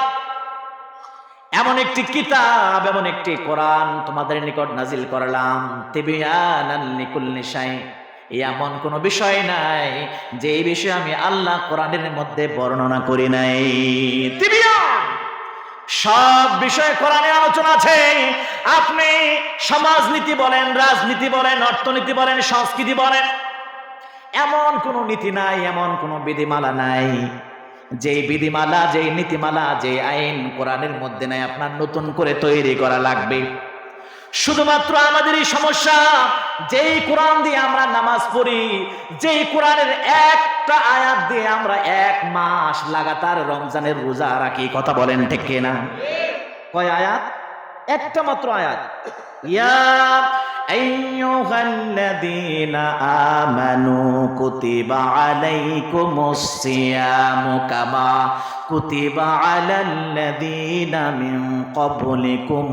এমন একটি কিতাব, এমন একটি কোরআন তোমাদের নিকট নাজিল করলাম। তিবয়ানান লিকুল্লি শাই, এমন কোন বিষয় নাই যে এই বিষয়ে আমি আল্লাহ কোরআনের মধ্যে বর্ণনা করি নাই। তিবয়ান, সব বিষয়ে কোরআনে আলোচনা আছে। আপনি সমাজনীতি বলেন, রাজনীতি বলেন, অর্থনীতি বলেন, সংস্কৃতি বলেন, এমন কোন নীতি নাই, এমন কোন বিধিমালা নাই, যেই বিধিমালা, যেই নীতিমালা, যে আইন কোরআনের মধ্যে নাই, আপনার নতুন করে তৈরি করা লাগবে। শুধুমাত্র আমাদের এই সমস্যা, যেই কোরআন দিয়ে আমরা নামাজ পড়ি, যেই কোরআনের একটা আয়াত দিয়ে আমরা 1 মাস লাগাতার রমজানের রোজা রাখি, কথা বলেন ঠিক কিনা? কয় আয়াত? একটা মাত্র আয়াত। ইয়া আইয়ুহাল্লাযীনা আমানু কুতিবা আলাইকুমুস সিয়ামু কামা কুতিবা আলাল্লাযীনা মিন ক্বাবলিকুম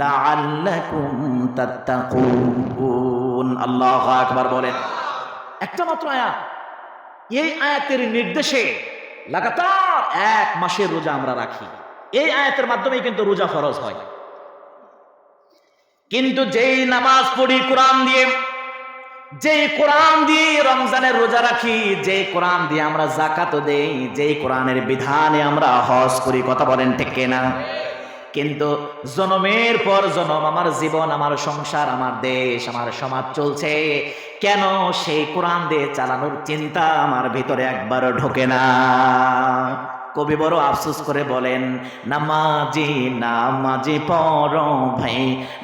লাআল্লাকুম তাত্তাকুন। আল্লাহু আকবার বলেন। একটা মাত্র আয়াত। এই আয়াতের নির্দেশে লাগাতার 1 মাসের রোজা আমরা রাখি। এই আয়াতের মাধ্যমেই কিন্তু রোজা ফরজ হয়। কিন্তু যেই নামাজ পড়ি কোরআন দিয়ে, যেই কোরআন দিয়ে রমজানের রোজা রাখি, যেই কোরআন দিয়ে আমরা যাকাত দেই, যেই কোরআনের বিধানে আমরা হজ করি, কথা বলেন ঠিক কিনা? কিন্তু জন্মের পর জন্ম আমার জীবন, আমার সংসার, আমার দেশ, আমার সমাজ চলছে, কেন সেই কোরআন দিয়ে চালানোর চিন্তা আমার ভিতরে একবারও ঢোকে না? কবি বড় আফসোস করে বলেন, নামাজি নামাজি পড়ো ভাই,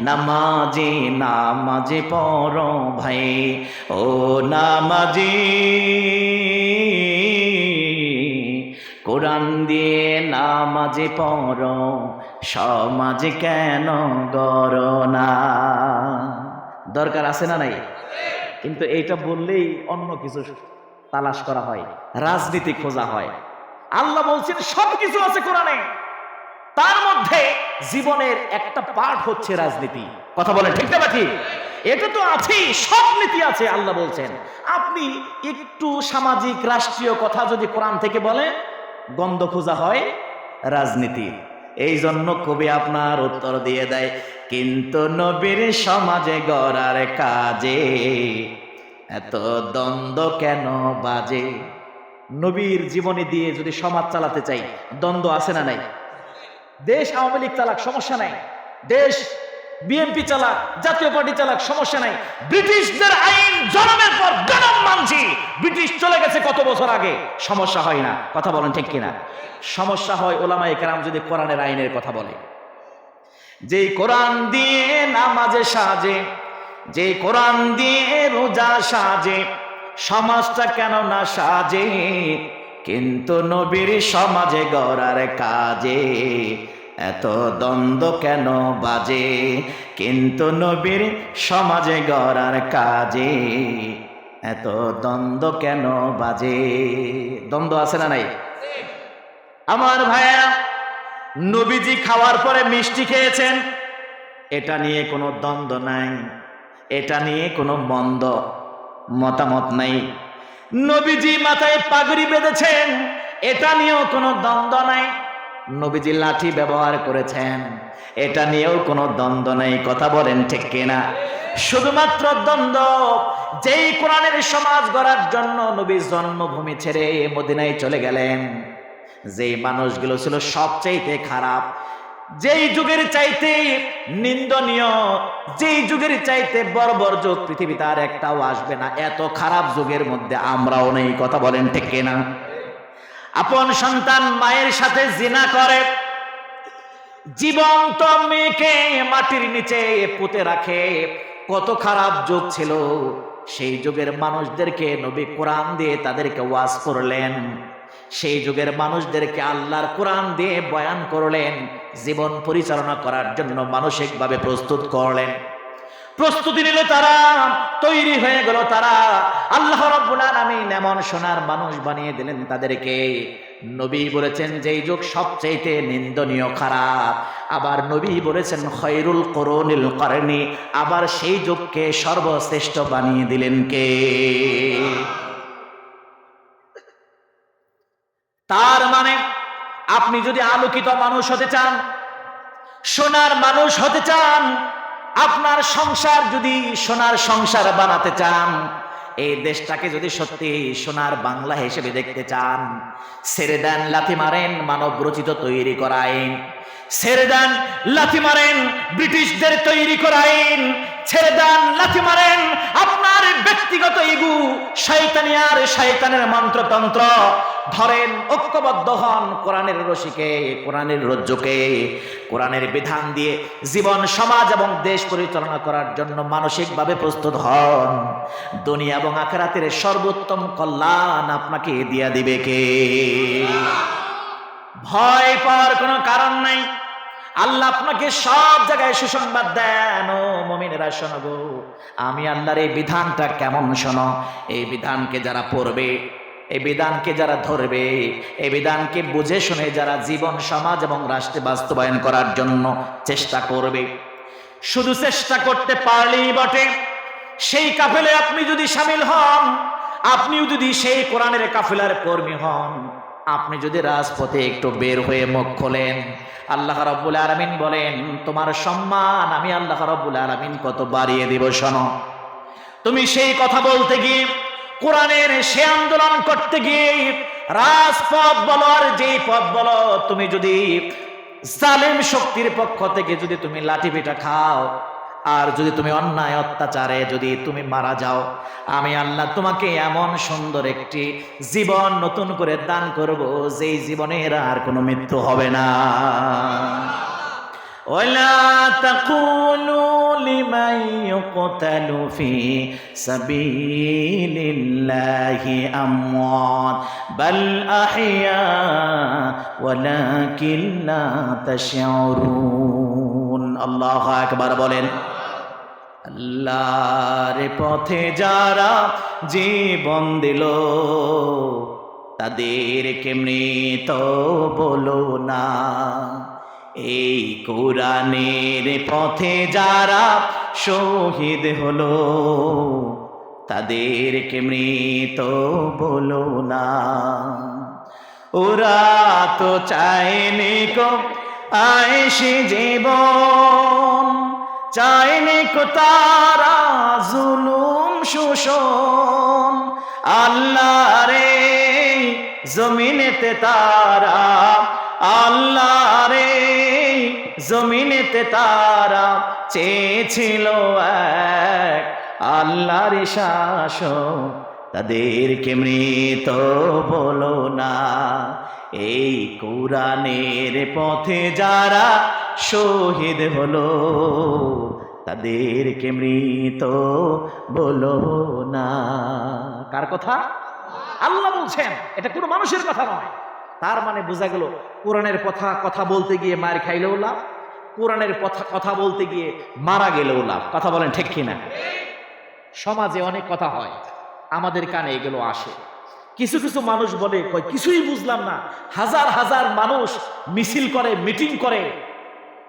নামাজি নামাজি পড়ো ভাই, ও নামাজি কোরআন দিয়ে নামাজি পড়ো, সমাজ কেন গড়ো না? দরকার আছে না নাই? কিন্তু এইটা বললেই অন্য কিছু তালাশ করা হয়, রাজনীতি খোঁজা হয়। আল্লাহ বলছেন সবকিছু আছে কোরআনে, তার মধ্যে জীবনের একটা পার্ট হচ্ছে রাজনীতি, কথা বলেন ঠিক না ঠিক? এটা তো আছেই, সব নীতি আছে। আল্লাহ বলছেন আপনি একটু সামাজিক রাষ্ট্রীয় কথা যদি কোরআন থেকে বলেন, গন্ধ খোঁজা হয় রাজনীতি। এই জন্য কবি আপনার উত্তর দিয়ে দেয়, কিন্তু নবীর সমাজে গড়ার কাজে এত দ্বন্দ্ব কেন বাজে? নবীর জীবনী দিয়ে যদি সমাজ চালাতে চাই, দ্বন্দ্ব আছে না নাই? দেশ আওয়ামী লীগ চালাক, সমস্যা নাই। দেশ বিএনপি চালাক, জাতীয় পার্টি চালাক, সমস্যা নাই। ব্রিটিশদের আইন জন্মের পর জনম মানছি, ব্রিটিশ চলে গেছে কত বছর আগে, সমস্যা হয় না, কথা বলেন ঠিক কিনা? সমস্যা হয় ওলামায়ে কেরাম যদি কোরআনের আইনের কথা বলে। যেই কোরআন দিয়ে নামাজে সাজে, যে কোরআন দিয়ে রোজা সাজে, সমাজটা কেন না সাজে? কিন্তু নবীর সমাজে গড়ার কাজে এত দ্বন্দ্ব কেন বাজে? কিন্তু নবীর সমাজে গড়ার কাজে এত দ্বন্দ্ব কেন বাজে? দ্বন্দ্ব আছে না নাই? আমার ভাইয়া, নবীজি খাওয়ার পরে মিষ্টি খেয়েছেন, এটা নিয়ে কোনো দ্বন্দ্ব নাই, এটা নিয়ে কোনো মন্দ মতামত নাই। নবীজি মাথায় পাগড়ি বেঁধেছেন, এটা নিয়েও কোনো দ্বন্দ্ব নাই। নবীজি লাঠি ব্যবহার করেছেন, এটা নিয়েও কোনো দ্বন্দ্ব নাই, কথা বলেন ঠিক কিনা? শুধুমাত্র দ্বন্দ্ব যেই কোরআনের সমাজ গড়ার জন্য নবী জন্মভূমি ছেড়ে মদিনায় চলে গেলেন, যেই মানুষগুলো ছিল সবচাইতে খারাপ, যেই যুগের চাইতে নিন্দনীয়, যেই যুগের চাইতে বর্বর যুগ পৃথিবীতে আর একটাও আসবে না, এত খারাপ যুগের মধ্যে আমরাও নেই, কথা বলেন ঠিক কিনা? আপন সন্তান মায়ের সাথে জিনা করে, জীবন্ত মেয়েকে মাটির নিচে পুঁতে রাখে, কত খারাপ যুগ ছিল। সেই যুগের মানুষদেরকে নবী কোরআন দিয়ে তাদেরকে ওয়াজ করলেন, সেই যুগের মানুষদেরকে আল্লাহর কোরআন দিয়ে বয়ান করলেন, জীবন পরিচালনা করার জন্য মানসিকভাবে প্রস্তুত করলেন। প্রস্তুতি নিল তারা, তৈরি হয়ে গেল তারা। আল্লাহ রাব্বুল আলামিন এমন সোনার মানুষ বানিয়ে দিলেন তাদেরকে। নবী বলেছেন যেই যুগ সবচেয়ে নিন্দনীয় খারাপ, আবার নবী বলেছেন খয়রুল কুরুনিল করনি, আবার সেই যুগকে সর্বশ্রেষ্ঠ বানিয়ে দিলেন কে? তার মানে আপনি যদি আলোকিত মানুষ হতে চান, সোনার মানুষ হতে চান, আপনার সংসার যদি সোনার সংসার বানাতে চান, এই দেশটাকে যদি সত্যি সোনার বাংলা হিসেবে দেখতে চান, ছেড়ে দেন লাথি মারেন মানব রচিত তৈরি করা আইন, ছেড়ে দেন লাথি মারেন ব্রিটিশদের তৈরি করা আইন, ছেড়ে দেন লাথি মারেন আপনার আপনার ব্যক্তিগত ইগু, শয়তানি আর শয়তানের মন্ত্রতন্ত্র ধরেন, ঐক্যবদ্ধ হন কোরআনের রশিকে, কোরআনের রজ্জুকে, কোরআনের বিধান দিয়ে জীবন, সমাজ এবং দেশ পরিচালনা করার জন্য মানসিকভাবে প্রস্তুত হন। দুনিয়া এবং আখিরাতের সর্বোত্তম কল্যাণ আপনাকে দিয়া দিবে কে? ভয় পাওয়ার কোনো কারণ নাই। আল্লাহ আপনাকে সব জায়গায় সুসংবাদ দেন, ও মুমিনেরা শোনো গো, আমি আল্লাহর এই বিধানটা কেমন শোনো। এই বিধানকে যারা পড়বে, এই বিধানকে যারা ধরবে, এই বিধানকে বুঝে শুনে যারা জীবন, সমাজ এবং রাষ্ট্রে বাস্তবায়ন করার জন্য চেষ্টা করবে, শুধু চেষ্টা করতে পারলেই বটে, সেই কাফেলায় আপনি যদি শামিল হন, আপনিও যদি সেই কোরআনের কাফেলার কর্মী হন, আপনি যদি রাজপথে একটু বের হয়ে মুখ খোলেন, আল্লাহ রাব্বুল আলামিন বলেন তোমার সম্মান আমি আল্লাহ রাব্বুল আলামিন কত বাড়িয়ে দিব। শোনো, তুমি সেই কথা বলতে গিয়ে, কোরআনের সে আন্দোলন করতে গিয়ে, রাজপথ বলো আর যেই পথ বলো, তুমি যদি জালেম শক্তির পক্ষ থেকে যদি তুমি লাঠি পিটা খাও, আর যদি তুমি অন্যায় অত্যাচারে যদি তুমি মারা যাও, আমি আল্লাহ তোমাকে এমন সুন্দর একটি জীবন নতুন করে দান করব, যেই জীবনের আর কোনো মৃত্যু হবে না। ওয়ালা তাকুলু লিমান ইউকতালু ফি সাবিলিল্লাহি আমওয়াত বাল আহইয়া ওয়ালাকিন লা তাশউরুন। আল্লাহু আকবার বলেন। আল্লাহর পথে যারা জীবন দিল, তাদেরকে মৃত বলো না। এই কোরআনের পথে যারা শহীদ হলো, তাদেরকে মৃত বলো না। ওরা তো চায়নি কো আয়েশে জীবন, চায়নি কো তারা জুলুম শোষণ। আল্লাহরে জমিনেতে তারা, আল্লাহরে জমিনেতে তারা চেয়েছিল এক আল্লাহর শাসন, তাদেরকে মৃত বলো না। এই কোরআনের পথে যারা শহীদ হলো, তাদেরকে মৃত বলো না। কার কথা? আল্লাহ বলছেন, এটা কোনো মানুষের কথা নয়। তার মানে বোঝা গেল, কোরআনের কথা বলতে গিয়ে মার খাইলেও লাভ, কোরআনের কথা বলতে গিয়ে মারা গেলেও লাভ। কথা বলেন ঠিক কিনা? সমাজে অনেক কথা হয়, আমাদের কানে এগুলো আসে। কিছু কিছু মানুষ বলে, কয় কিছুই বুঝলাম না, হাজার হাজার মানুষ মিছিল করে, মিটিং করে,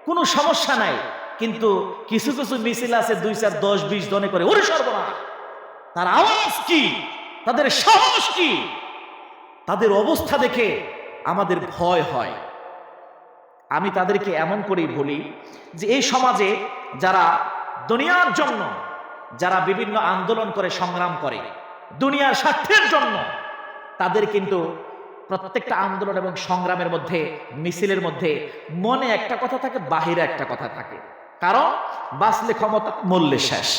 কোনো সমস্যা নাই। কিন্তু কিছু কিছু মিছিল আছে 2, 4, 10, 20 জনে করে, ওরে সর্বনাশ! তার আওয়াজ কি, তাদের সাহস কি, তাদের অবস্থা দেখে আমাদের ভয় হয়। আমি তাদেরকে এমন করেই বলি যে এই সমাজে যারা দুনিয়ার জন্য, যারা বিভিন্ন আন্দোলন করে, সংগ্রাম করে দুনিয়ার স্বার্থের জন্য, তাদের কিন্তু প্রত্যেকটা আন্দোলন এবং সংগ্রামের মধ্যে, মিছিলের মধ্যে মনে একটা কথা থাকে, বাহিরে একটা কথা থাকে। কারণ বাঁচলে ক্ষমতা, মরলে শেষ,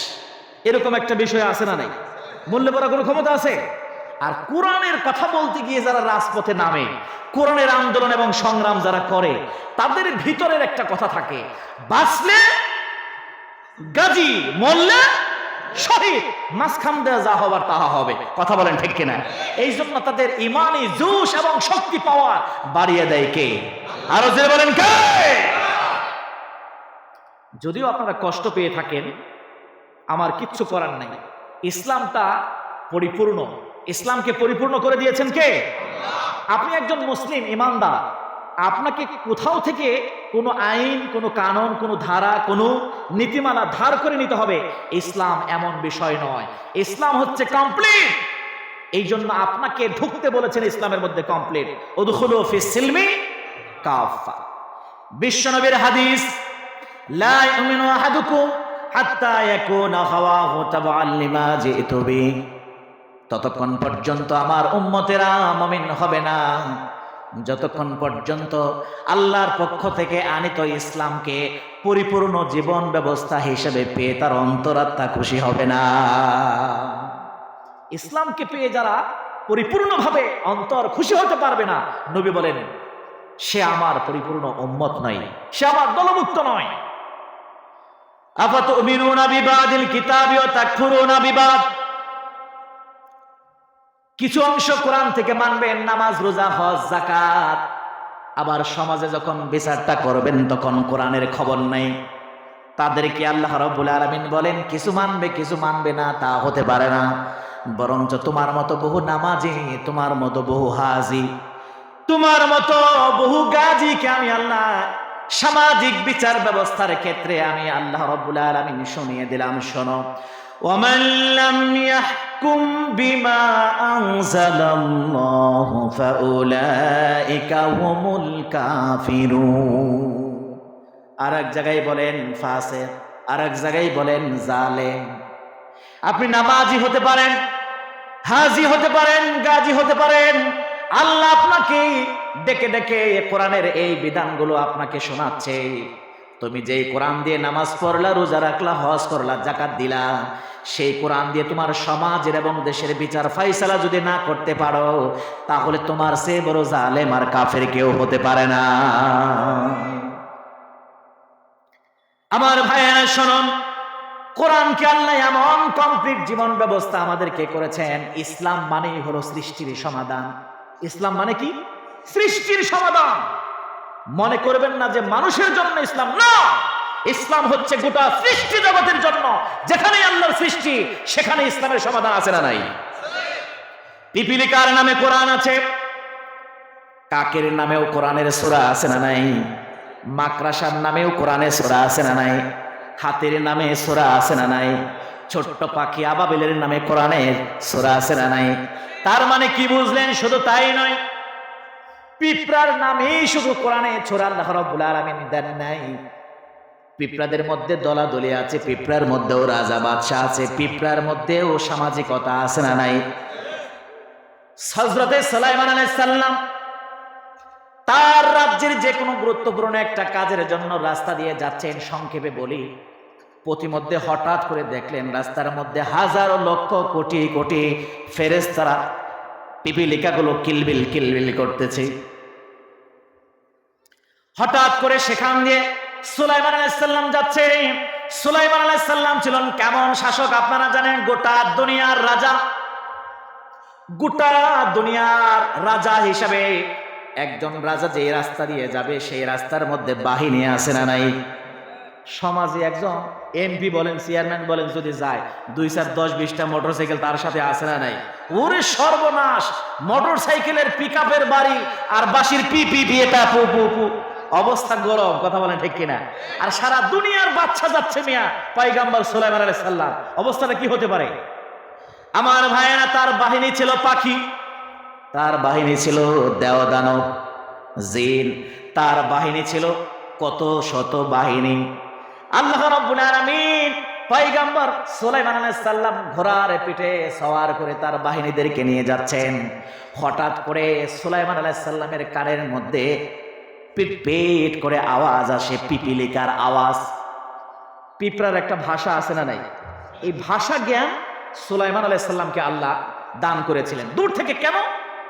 এরকম একটা বিষয় আছে না নাই? মরলে পড়া কোনো ক্ষমতা আছে? আর কোরআনের কথা বলতে গিয়ে যারা রাজপথে নামে, কোরআনের আন্দোলন এবং সংগ্রাম যারা করে, তাদের ভিতরের একটা কথা থাকে, বাঁচলে গাজী, মরলে শহীদ, মাঝখান দেয়া যা হবার তাহা হবে। কথা বলেন ঠিক কিনা? এই জন্য তাদের ইমানি জোশ এবং শক্তি পাওয়ার বাড়িয়ে দেয় কে? আরো যে বলেন কে? যদিও আপনারা কষ্ট পেয়ে থাকেন, আমার কিচ্ছু করার নাই। ইসলামটা পরিপূর্ণ, ইসলামকে পরিপূর্ণ করে দিয়েছেন কে? আপনি একজন মুসলিম ইমানদার, আপনাকে কোথাও থেকে কোনো আইন, কোনো কানুন, কোনো ধারা, কোনো নীতিমালা ধার করে নিতে হবে। ইসলাম এমন বিষয় নয়, ইসলাম হচ্ছে কমপ্লিট। এই জন্য আপনাকে ঢুকতে বলেছেন ইসলামের মধ্যে কমপ্লিট। উদখুলু ফিস সিলমি কাফা। বিশ্বনবীর হাদিস, লা ইউমিনু আহাদুকুম হাত্তা ইয়াকুনা হাওয়াহু তাবআন লিমা জিতু বিহি। ততক্ষণ পর্যন্ত আমার উম্মতেরা মুমিন হবে না, যতক্ষণ পর্যন্ত আল্লাহর পক্ষ থেকে আনিত ইসলামকে পরিপূর্ণ জীবন ব্যবস্থা হিসেবে পেয়ে তার অন্তরাত্মা খুশি হবে না। ইসলামকে পেয়ে যারা পরিপূর্ণভাবে অন্তর খুশি হতে পারবে না, নবী বলেন সে আমার পরিপূর্ণ উম্মত নয়, সে আমার দলভুক্ত নয়। আফাতুমিনুনা বিবাদিল কিতাবি ওয়া তাকফুরুনা বিবাদ, কিছু অংশ কোরআন থেকে মানবেন, নামাজ রোজা হজ যাকাত, আবার সমাজে যখন বিচারটা করবেন তখন কোরআনের খবর নাই। তাদেরকে আল্লাহ রাব্বুল আলামিন বলেন কিছু মানবে কিছু মানবে না, তা হতে পারে না। বরঞ্চ তোমার মতো বহু নামাজি, তোমার মতো বহু হাজি, তোমার মতো বহু গাজীকে আমি আল্লাহ সামাজিক বিচার ব্যবস্থার ক্ষেত্রে আমি আল্লাহ রাব্বুল আলামিন শুনিয়ে দিলাম, শোনো। ومن لم يحكم بما أنزل الله فأولئك هم الكافرون। আরেক জায়গায় বলেন ফাসিক, আরেক জায়গায় বলেন জালেম। আপনি নামাজি হতে পারেন, হাজি হতে পারেন, গাজী হতে পারেন, আল্লাহ আপনাকে ডেকে ডেকে কোরআনের এই বিধানগুলো আপনাকে শোনাচ্ছে। তুমি যেই কোরআন দিয়ে নামাজ পড়লা, রোজা রাখলা, হজ করলা, যাকাত দিলা, সেই কোরআন দিয়ে তোমার সমাজের এবং দেশের বিচার ফাইসালা যদি না করতে পারো, তাহলে তোমার চেয়ে বড় জালেম আর কাফের কেউ হতে পারে না। আমার ভাইয়েরা শুনুন, কোরআনকে আল্লাহ এমন কমপ্লিট জীবন ব্যবস্থা আমাদেরকে করেছেন। ইসলাম মানেই হলো সৃষ্টির সমাধান। ইসলাম মানে কি? সৃষ্টির সমাধান। মনে করবেন না যে মানুষের জন্য ইসলাম, না, ইসলাম হচ্ছে গোটা সৃষ্টি জগতের জন্য। যেখানে আল্লাহর সৃষ্টি সেখানে ইসলামের সমাধান আছে না নাই? পিপিলিকার নামে কোরআন আছে, কাকের নামেও কোরআনের সূরা আছে না নাই? মাকড়াসার নামেও কোরআনের সূরা আছে না নাই? হাতির নামে সূরা আছে না নাই? ছোট্ট পাখি আবাবিলের নামে কোরআনের সূরা আছে না নাই? তার মানে কি বুঝলেন? শুধু তাই নয়, পিঁপড়ার নামেই শুধু কোরআনে সূরা আল্লাহ রাব্বুল আলামিন দেন নাই। পিঁপড়াদের মধ্যে দলাদলি আছে, পিঁপড়ার মধ্যেও রাজা বাদশাহ আছে, পিঁপড়ার মধ্যেও সামাজিকতা আছে না নাই? হযরতে সুলাইমান আলাইহিস সালাম তার রাজ্যের যে কোনো গুরুত্বপূর্ণ একটা কাজের জন্য রাস্তা দিয়ে যাচ্ছেন, সংক্ষেপে বলি, প্রতিমধ্যে হঠাৎ করে দেখলেন রাস্তার মধ্যে হাজারো লক্ষ কোটি কোটি ফেরেশতারা পিপিলিকাগুলো কিলবিল কিলবিল করতেছে। হঠাৎ করে সেখান দিয়ে সুলাইমান আলাইহিস সালাম যাচ্ছে। সুলাইমান আলাইহিস সালাম ছিলেন কেমন শাসক আপনারা জানেন? গোটা দুনিয়ার রাজা। গোটা দুনিয়ার রাজা হিসাবে একজন রাজা যে রাস্তা দিয়ে যাবে সেই রাস্তার মধ্যে বাহিনী আছে না নাই? সমাজে একজন এমপি বলেন, চেয়ারম্যান বলেন, যদি যায় 2, 4, 10, 20টা মোটরসাইকেল তার সাথে আছে না নাই? ওরে সর্বনাশ! মোটরসাইকেলের পিকআপের বাড়ি আর বাঁশির পি পি পি, এটা পু পু পু, অবস্থা গরম। কথা বলেন ঠিক কিনা? আর সারা দুনিয়ার বাচ্চা যাচ্ছে মিয়া পয়গম্বর সুলাইমান আলাইহিস সালাম, অবস্থাটা কি হতে পারে? আমার ভাইয়েরা, তার বাহিনী ছিল পাখি, তার বাহিনী ছিল দেওদানব, জিন, তার বাহিনী ছিল কত শত বাহিনী। আল্লাহ রাব্বুল আলামিন পয়গম্বর সুলাইমান আলাইহিস সালাম ঘোড়ার পিঠে সওয়ার করে তার বাহিনীদেরকে নিয়ে যাচ্ছেন। হঠাৎ করে সুলাইমান আলাইহিস সালামের কানের মধ্যে পিট পিট করে আওয়াজ আসে, পিপিলিকার আওয়াজ। পিঁপড়ার একটা ভাষা আছে না নাই? এই ভাষা জ্ঞান সুলাইমান আলাইহিস সালামকে আল্লাহ দান করেছিলেন। দূর থেকে কেন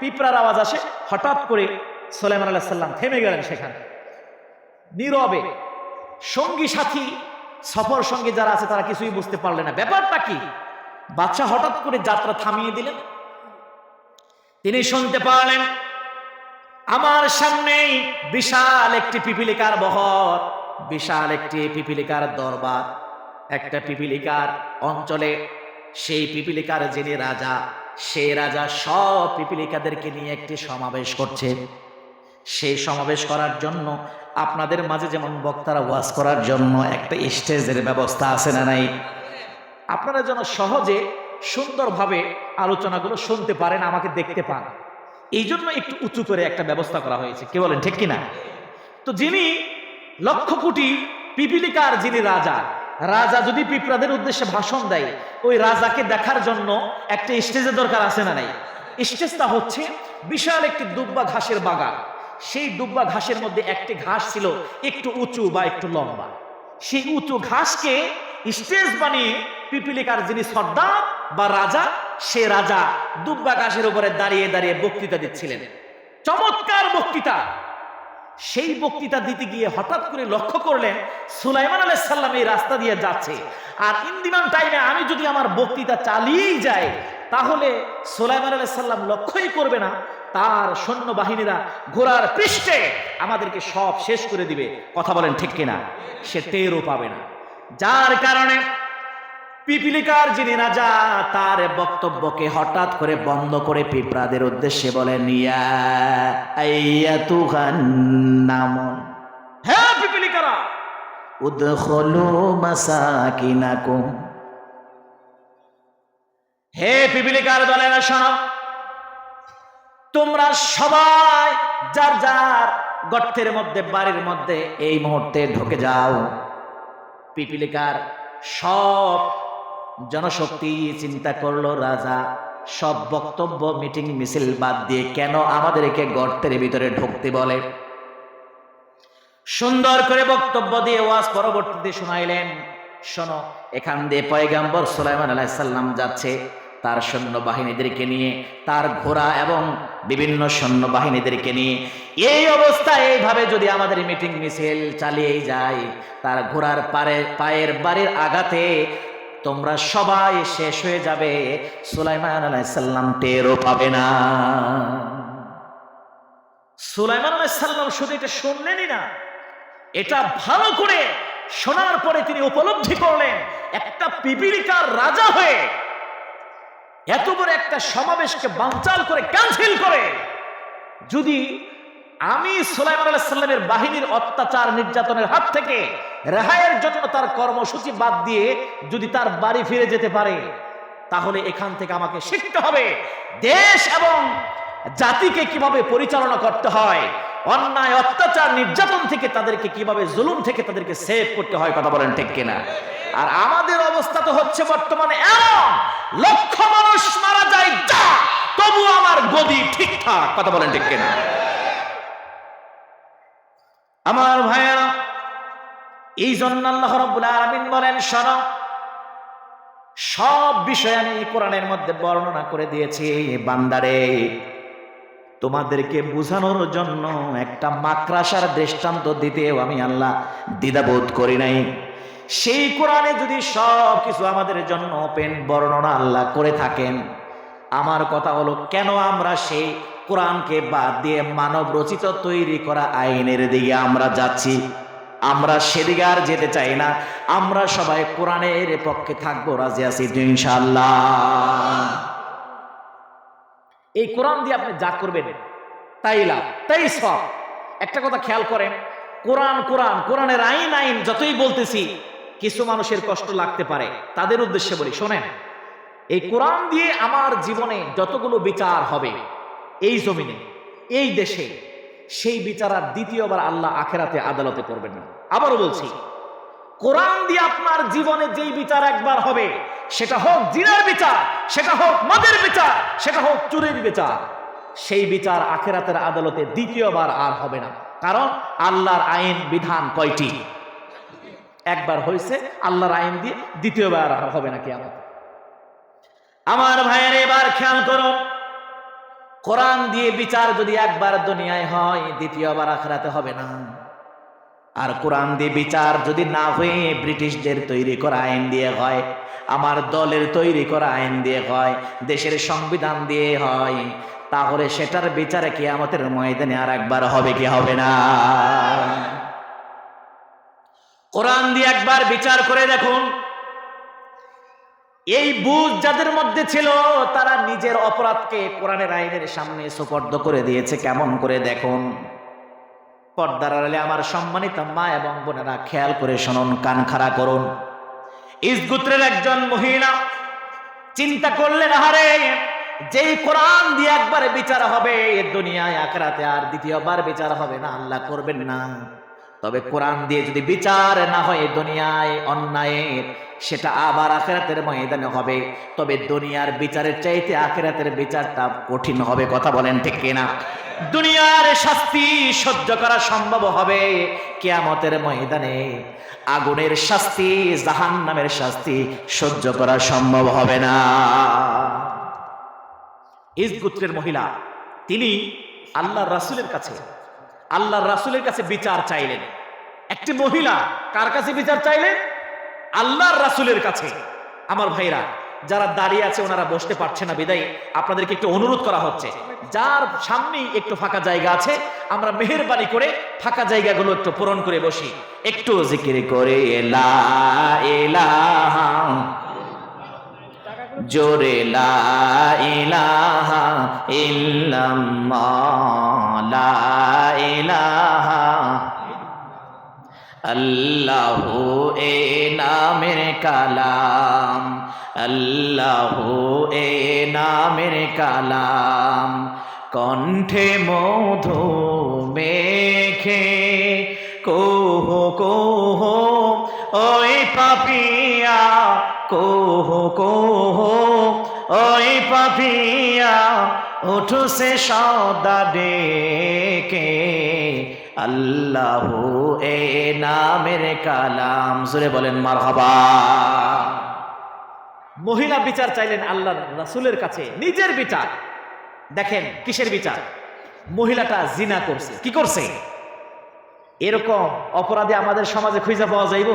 পিঁপড়ার আওয়াজ আসে? হঠাৎ করে সুলাইমান আলাইহিস সালাম থেমে গেলেন সেখানে নীরবে। সঙ্গী সাথী সফর সঙ্গী যারা আছে তারা কিছুই বুঝতে পারলেন না ব্যাপারটা কি। বাদশা হঠাৎ করে যাত্রা থামিয়ে দিলেন। তিনি শুনতে পারলেন আমার সামনেই বিশাল একটি পিপিলিকার বহর, বিশাল একটি পিপিলিকার দরবার। একটা পিপিলিকার অঞ্চলে সেই পিপিলিকার যিনি রাজা, সেই রাজা সব পিপিলিকাদেরকে নিয়ে একটি সমাবেশ করছে। সেই সমাবেশ করার জন্য আপনাদের মাঝে যেমন বক্তারা ওয়াজ করার জন্য একটা স্টেজের ব্যবস্থা আছে না নাই? আপনারা যেন সহজে সুন্দরভাবে আলোচনাগুলো শুনতে পারেন, আমাকে দেখতে পান, এই জন্য একটু উঁচু করে একটা ব্যবস্থা করা হয়েছে। কে বলেন ঠিক কিনা? তো যিনি লক্ষ কোটি পিপিলিকার যিনি রাজা, রাজা যদি পিঁপড়াদের উদ্দেশ্যে ভাষণ দেয়, ওই রাজাকে দেখার জন্য একটা স্টেজের দরকার আছে না নাই? স্টেজটা হচ্ছে বিশাল একটি দুব্বা ঘাসের বাগান। সেই দুব্বা ঘাসের মধ্যে একটি ঘাস ছিল একটু উঁচু বা একটু লম্বা। সেই উঁচু ঘাসকে স্টেজ বানিয়ে পিপিলিকার যিনি সর্দার বা রাজা, সে রাজা দুব্বা ঘাসের উপরে দাঁড়িয়ে দাঁড়িয়ে বক্তৃতা দিচ্ছিলেন। চমৎকার বক্তৃতা। সেই বক্তৃতা দিতে গিয়ে হঠাৎ করে লক্ষ্য করলেন সুলাইমান আলাইহিস সালাম এই রাস্তা দিয়ে যাচ্ছে, আর ইন্দিমান টাইমে আমি যদি আমার বক্তৃতা চালিয়েই যাই তাহলে সুলাইমান আলাইহিস সালাম লক্ষ্যই করবে না, তার সৈন্যবাহিনীরা ঘোড়ার পৃষ্ঠে আমাদেরকে সব শেষ করে দিবে। কথা বলেন ঠিক কিনা? সে টেরও পাবে না। যার কারণে পিপিলিকার যিনি রাজা, তার বক্তব্যকে হঠাৎ করে বন্ধ করে পিঁপড়াদের উদ্দেশ্যে বলেন, ইয়া আইয়াতুহান নামুন, হে পিপিলিকারা, উদখুলু মাসাকিনাকুম, হে পিপিলিকার দলেরা শোনো, তোমরা সবাই যার যার গর্তের মধ্যে, বাড়ির মধ্যে এই মুহূর্তে ঢুকে যাও। পিপিলিকার সব জনশক্তি চিন্তা করলো, রাজা সব বক্তব্য মিটিং মিছিল বাদ দিয়ে কেন আমাদেরকে গর্তের ভিতরে ঢুকতে বলে। সুন্দর করে বক্তব্য দিয়ে ওয়াজ পরবর্তীতে শোনাইলেন, শোনো, এখান দিয়ে পয়গম্বর সুলাইমান আলাইহিস সালাম যাচ্ছে তার সৈন্যবাহিনীদেরকে নিয়ে, তার ঘোড়া এবং বিভিন্ন সৈন্যবাহিনীদেরকে নিয়ে। এই অবস্থায় এইভাবে যদি আমাদের মিটিং মিছিল চালিয়ে যায়, তার ঘোড়ার পায়ের বাড়ির আঘাতে তোমরা সবাই শেষ হয়ে যাবে, সুলাইমান আলাইহিস সালাম টেরও পাবে না। সুলাইমান আলাইহিস সালাম শুধু এটা শুনলেনই না, এটা ভালো করে শোনার পরে তিনি উপলব্ধি করলেন, একটা পিপিলিকার রাজা হয়ে এত বড় একটা সমাবেশকে বানচাল করে, ক্যান্সেল করে, যদি আমি সুলাইমান আলাইহিস সালামের বাহিনীর অত্যাচার নির্যাতনের হাত থেকে রেহাইয়ের জন্য তার কর্মসূচি বাদ দিয়ে যদি তার বাড়ি ফিরে যেতে পারে, তাহলে এখান থেকে আমাকে শিখতে হবে দেশ এবং জাতিকে কিভাবে পরিচালনা করতে হয়, অন্যায় অত্যাচার নির্যাতন থেকে তাদেরকে কিভাবে, জুলুম থেকে তাদেরকে সেভ করতে হয়। কথা বলেন ঠিক কিনা? আর আমাদের অবস্থা তো হচ্ছে বর্তমানে এমন, লক্ষ মানুষ মারা যায় যা, তবু আমার গদি ঠিকঠাক। কথা বলেন ঠিক কিনা? আমার ভাইয়েরা, এই জন্য আল্লাহ রাব্বুল আলামিন বলেন, শোনো, সব বিষয় আমি কোরআনের মধ্যে বর্ণনা করে দিয়েছি বান্দারে, তোমাদেরকে বোঝানোর জন্য একটা মাকড়াসার দৃষ্টান্ত দিতেও আমি আল্লাহ দ্বিধাবোধ করি নাই। সেই কোরআনে যদি সব কিছু আমাদের জন্য ওপেন বর্ণনা আল্লাহ করে থাকেন, আমার কথা হলো, কেন আমরা সেই কোরআনকে বাদ দিয়ে মানব রচিত তৈরি করা আইনের দিকে আমরা যাচ্ছি? আমরা সেদিকে আর যেতে চাই না। আমরা সবাই কোরআনের পক্ষে থাকবো, রাজি আছি ইনশাআল্লাহ। এই কোরআন দিয়ে আপনি যা করবেন তাই লাভ, তাই সব। একটা কথা খেয়াল করেন, কোরআন কোরআন কোরআনের আইন আইন যতই বলতেছি, কিছু মানুষের কষ্ট লাগতে পারে, তাদের উদ্দেশ্যে বলি, শোনেন, এই কোরআন দিয়ে আমার জীবনে যতগুলো বিচার হবে এই জমিনে, এই দেশে, সেই বিচার আর দ্বিতীয়বার আল্লাহ আখেরাতে আদালতে করবেন না। আবারও বলছি, কোরআন দিয়ে আপনার জীবনে যেই বিচার একবার হবে, সেটা হোক জিনার বিচার, সেটা হোক মদের বিচার, সেটা হোক চুরির বিচার, সেই বিচার আখেরাতের আদালতে দ্বিতীয়বার আর হবে না। কারণ আল্লাহর আইন বিধান কয়টি? একবার হয়েছে, আল্লাহর আইন দিয়ে দ্বিতীয়বার আর হবে না কিয়ামতে। আমার ভাইয়ের, এবার খেয়াল করুন, কোরআন দিয়ে বিচার যদি একবার দুনিয়ায় হয়, দ্বিতীয়বার আখেরাতে হবে না। আর কোরআন দিয়ে বিচার যদি না হয়ে ব্রিটিশদের তৈরি করা আইন দিয়ে হয়, আমার দলের তৈরি করা আইন দিয়ে হয়, দেশের সংবিধান দিয়ে হয়, তাহলে সেটার বিচারে কিয়ামতের ময়দানে আর একবার হবে কি হবে না? কোরআন দিয়ে একবার বিচার করে দেখুন। এই বুঝ যাদের মধ্যে ছিল, তারা নিজের অপরাধকে কোরআনের আইনের সামনে সুপর্দ করে দিয়েছে। কেমন করে দেখুন। পর্দার আড়ালে আমার সম্মানিত মা এবং বোনেরা, খেয়াল করে শুনুন, কান খাড়া করুন। ইসগোত্রের একজন মহিলা চিন্তা করলেন, আহারে, যেই কোরআন দিয়ে একবার বিচার হবে দুনিয়ায়, আখিরাতে আর দ্বিতীয়বার বিচার হবে না, আল্লাহ করবেন না। তবে কোরআন দিয়ে যদি বিচার না হয় দুনিয়ায় অন্যায়ের, সেটা আবার আখিরাতের ময়দানে হবে। তবে দুনিয়ার বিচারের চাইতে আখিরাতের বিচারটা কঠিন হবে। কথা বলেন ঠিক কিনা? দুনিয়ার শাস্তি সহ্য করা সম্ভব হবে, কিয়ামতের ময়দানে আগুনের শাস্তি, জাহান্নামের শাস্তি সহ্য করা সম্ভব হবে না। ইস গোত্রের মহিলা, তিনি আল্লাহর রাসূলের কাছে বিচার চাইলেন। একটি মহিলা কার কাছে বিচার চাইলেন? আল্লাহর রাসূলের কাছে। আমার ভাইরা, যারা দাঁড়িয়ে আছে ওনারা বসতে পারছে না, বিদায় আপনাদেরকে একটু অনুরোধ করা হচ্ছে, যার সামনেই একটু ফাঁকা জায়গা আছে আমরা মেহেরবানি করে ফাঁকা জায়গাগুলো একটু পূরণ করে বসি, একটু জিকির করে লা ইলাহা, জোরে লা ইলাহা ইল্লাল্লাহ, লা ইলাহা আল্লাহু এ নামের কালাম, আল্লাহু এ নামের কালাম, কণ্ঠে মধু মেখে কোহ কোহ ওই পাপিয়া, কোহ কোহ ওই পাপিয়া, উঠো সে সদা ডেকে, আল্লাহু এ নামের কালাম। জোরে বলেন মারহাবা। মহিলা বিচার চাইলেন আল্লাহর রাসূলের কাছে, নিজের বিচার। দেখেন কিসের বিচার? মহিলাটা জিনা করছে। কি করছে? এরকম অপরাধী আমাদের সমাজে খুঁজে পাওয়া যাইব?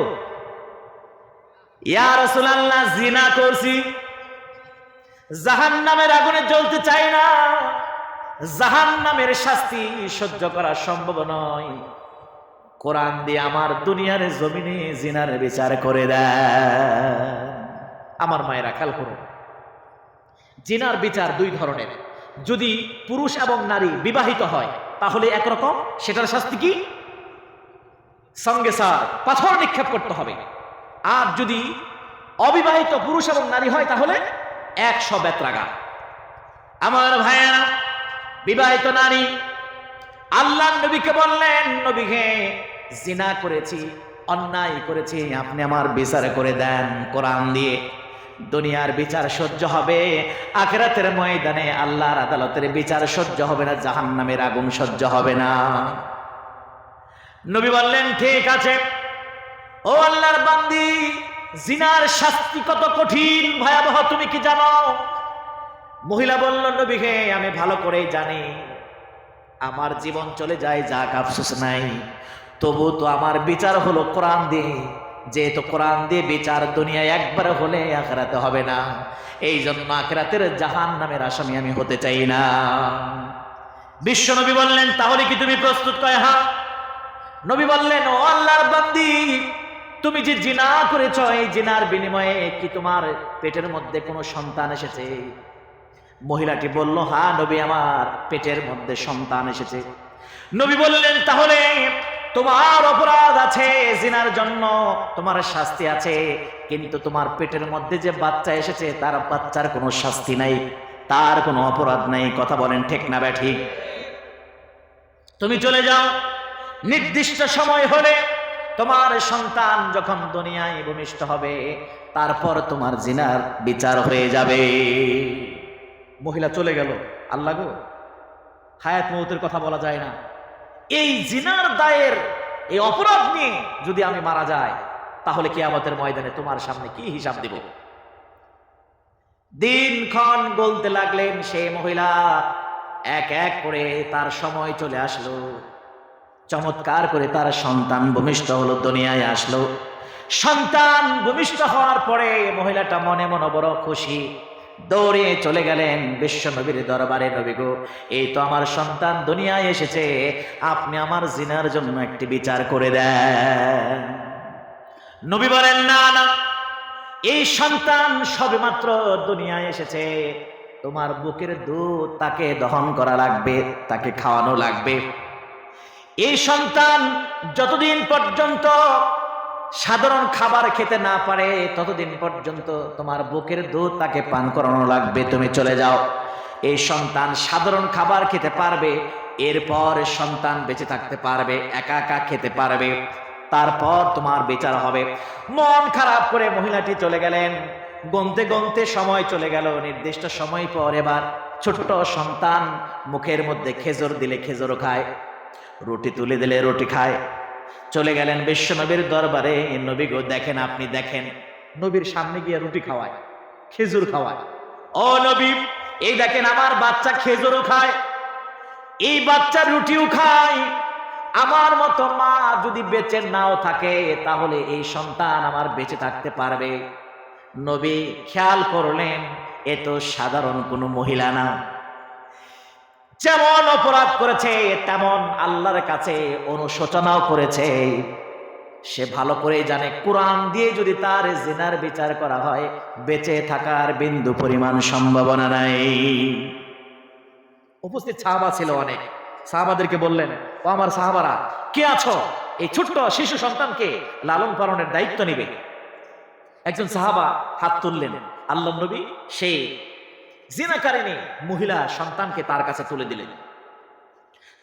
ইয়া রাসূলুল্লাহ, জিনা করছি, জাহান্নামের আগুনে জ্বলতে চাই না, জাহান্নামের শাস্তি সহ্য করা সম্ভব নয়, কোরআন দিয়ে আমার দুনিয়ার জমিনে জিনার বিচার করে দেয়। আমার মায়েরা খেয়াল করুন, জিনার বিচার দুই ধরনের। যদি পুরুষ এবং নারী বিবাহিত হয় তাহলে একরকম, সেটার শাস্তি কি? সঙ্গে সার পাথর নিক্ষেপ করতে হবে। আর যদি অবিবাহিত পুরুষ এবং নারী হয় তাহলে 100 বেত্রাঘাত। আমার ভাইয়েরা, বিবাহিত নারী আল্লাহর নবীকে বললেন, নবীকে জিনা করেছি, অন্যায় করেছি, আপনি আমার বিচার করে দেন কোরআন দিয়ে। দুনিয়ার বিচার সহ্য হবে, আখিরাতের ময়দানে আল্লাহর আদালতের বিচার সহ্য হবে না, জাহান্নামের আগুন সহ্য হবে না। নবী বললেন, ঠিক আছে, ও আল্লাহর বান্দি, জিনার শাস্তি কত কঠিন ভয়াবহ তুমি কি জানো? মহিলা বলল, নবীকে আমি ভালো করেই জানি, আমার জীবন চলে যায় যাক, আফসোস নাই, তবু তো আমার বিচার হলো কোরআন দিয়ে। যেহেতু কোরআন দিয়ে বিচার দুনিয়ায় একবার হলে আখিরাতে হবে না, এই জন্য আখিরাতের জাহান্নামের আসামি আমি হতে চাই না। বিশ্ব নবী বললেন, তাহলে কি তুমি প্রস্তুত? কয় হ্যাঁ। নবী বললেন, ও আল্লাহর বান্দি, তুমি যে জিনা করেছ, এই জিনার বিনিময়ে কি তোমার পেটের মধ্যে কোনো সন্তান এসেছে? মহিলাটি বলল, হ্যাঁ নবী, আমার পেটের মধ্যে সন্তান এসেছে। নবী বললেন, তাহলে তোমার অপরাধ আছে, জিনার জন্য তোমার শাস্তি আছে, কিন্তু তোমার পেটের মধ্যে যে বাচ্চা এসেছে তার বাচ্চার কোনো শাস্তি নাই, তার কোনো অপরাধ নাই। কথা বলেন ঠিক না ব্যাঠিক? তুমি চলে যাও, নির্দিষ্ট সময় হলে তোমার সন্তান যখন দুনিয়ায় ভূমিষ্ঠ হবে তারপর তোমার জিনার বিচার হয়ে যাবে। মহিলা চলে গেল। আল্লাহ গো, হায়াত মৌতের কথা বলা যায় না, এই জিনার দায়ের এই অপরাধ নিয়ে যদি আমি মারা যাই তাহলে কিয়ামতের ময়দানে তোমার সামনে কি হিসাব দিব? দিনক্ষণ গলতে লাগলেন। সে মহিলা এক এক করে তার সময় চলে আসলো, চমৎকার করে তার সন্তান ভূমিষ্ঠ হলো, দুনিয়ায় আসলো। সন্তান ভূমিষ্ঠ হওয়ার পরে মহিলাটা মনে মনে বড় খুশি, দৌড়ে চলে গেলেন বিশ্ব নবীর দরবারে। নবী গো, এই তো আমার সন্তান দুনিয়ায় এসেছে, আপনি আমার জিনার জন্য একটি বিচার করে দেন। নবী বলেন, না না, এই সন্তান সবেমাত্র দুনিয়ায় এসেছে, তোমার বুকের দুধ তাকে দহন করা লাগবে, তাকে খাওয়ানো লাগবে। এই সন্তান যতদিন পর্যন্ত সাধারণ খাবার খেতে না পারে ততদিন পর্যন্ত তোমার বুকের দুধ তাকে পান করানো লাগবে। তুমি চলে যাও। এই সন্তান সাধারণ খাবার খেতে পারবে, এরপর সন্তান বেঁচে থাকতে পারবে, একা একা খেতে পারবে। তারপর তোমার বিচার হবে। মন খারাপ করে মহিলাটি চলে গেলেন। গনতে গনতে সময় চলে গেল। নির্দিষ্ট সময় পর এবার ছোট্ট সন্তান মুখের মধ্যে খেজুর দিলে খেজুরও খায়, রুটি তুলে দিলে রুটি খায়। চলে গেলেন বিশ্ব নবীর দরবারে। নবী গো দেখেন, আপনি দেখেন। নবীর সামনে গিয়ে রুটি খাওয়ায়, খেজুর খাওয়ায়। ও নবী, এই দেখেন আমার বাচ্চা খেজুরও খায়, এই বাচ্চা রুটিও খায়। আমার মতো মা যদি বেঁচে নাও থাকে তাহলে এই সন্তান আমার বেঁচে থাকতে পারবে? নবী খেয়াল করলেন এ তো সাধারণ কোনো মহিলা না, যেমন অপরাধ করেছে তেমন আল্লাহর কাছে অনুশোচনাও করেছে। সে ভালো করে জানে কোরআন দিয়ে যদি তার জিনার বিচার করা হয় বেঁচে থাকার বিন্দু পরিমাণ সম্ভাবনা নাই। উপস্থিত সাহাবা ছিল অনেক। সাহাবাদেরকে বললেন, ও আমার সাহাবারা, কে আছো এই ছোট্ট শিশু সন্তানকে লালন পালনের দায়িত্ব নিবে? একজন সাহাবা হাত তুললেন। আল্লাহর নবী সেই জিনাকারিনী মহিলা সন্তানকে তার কাছে তুলে দিলেন।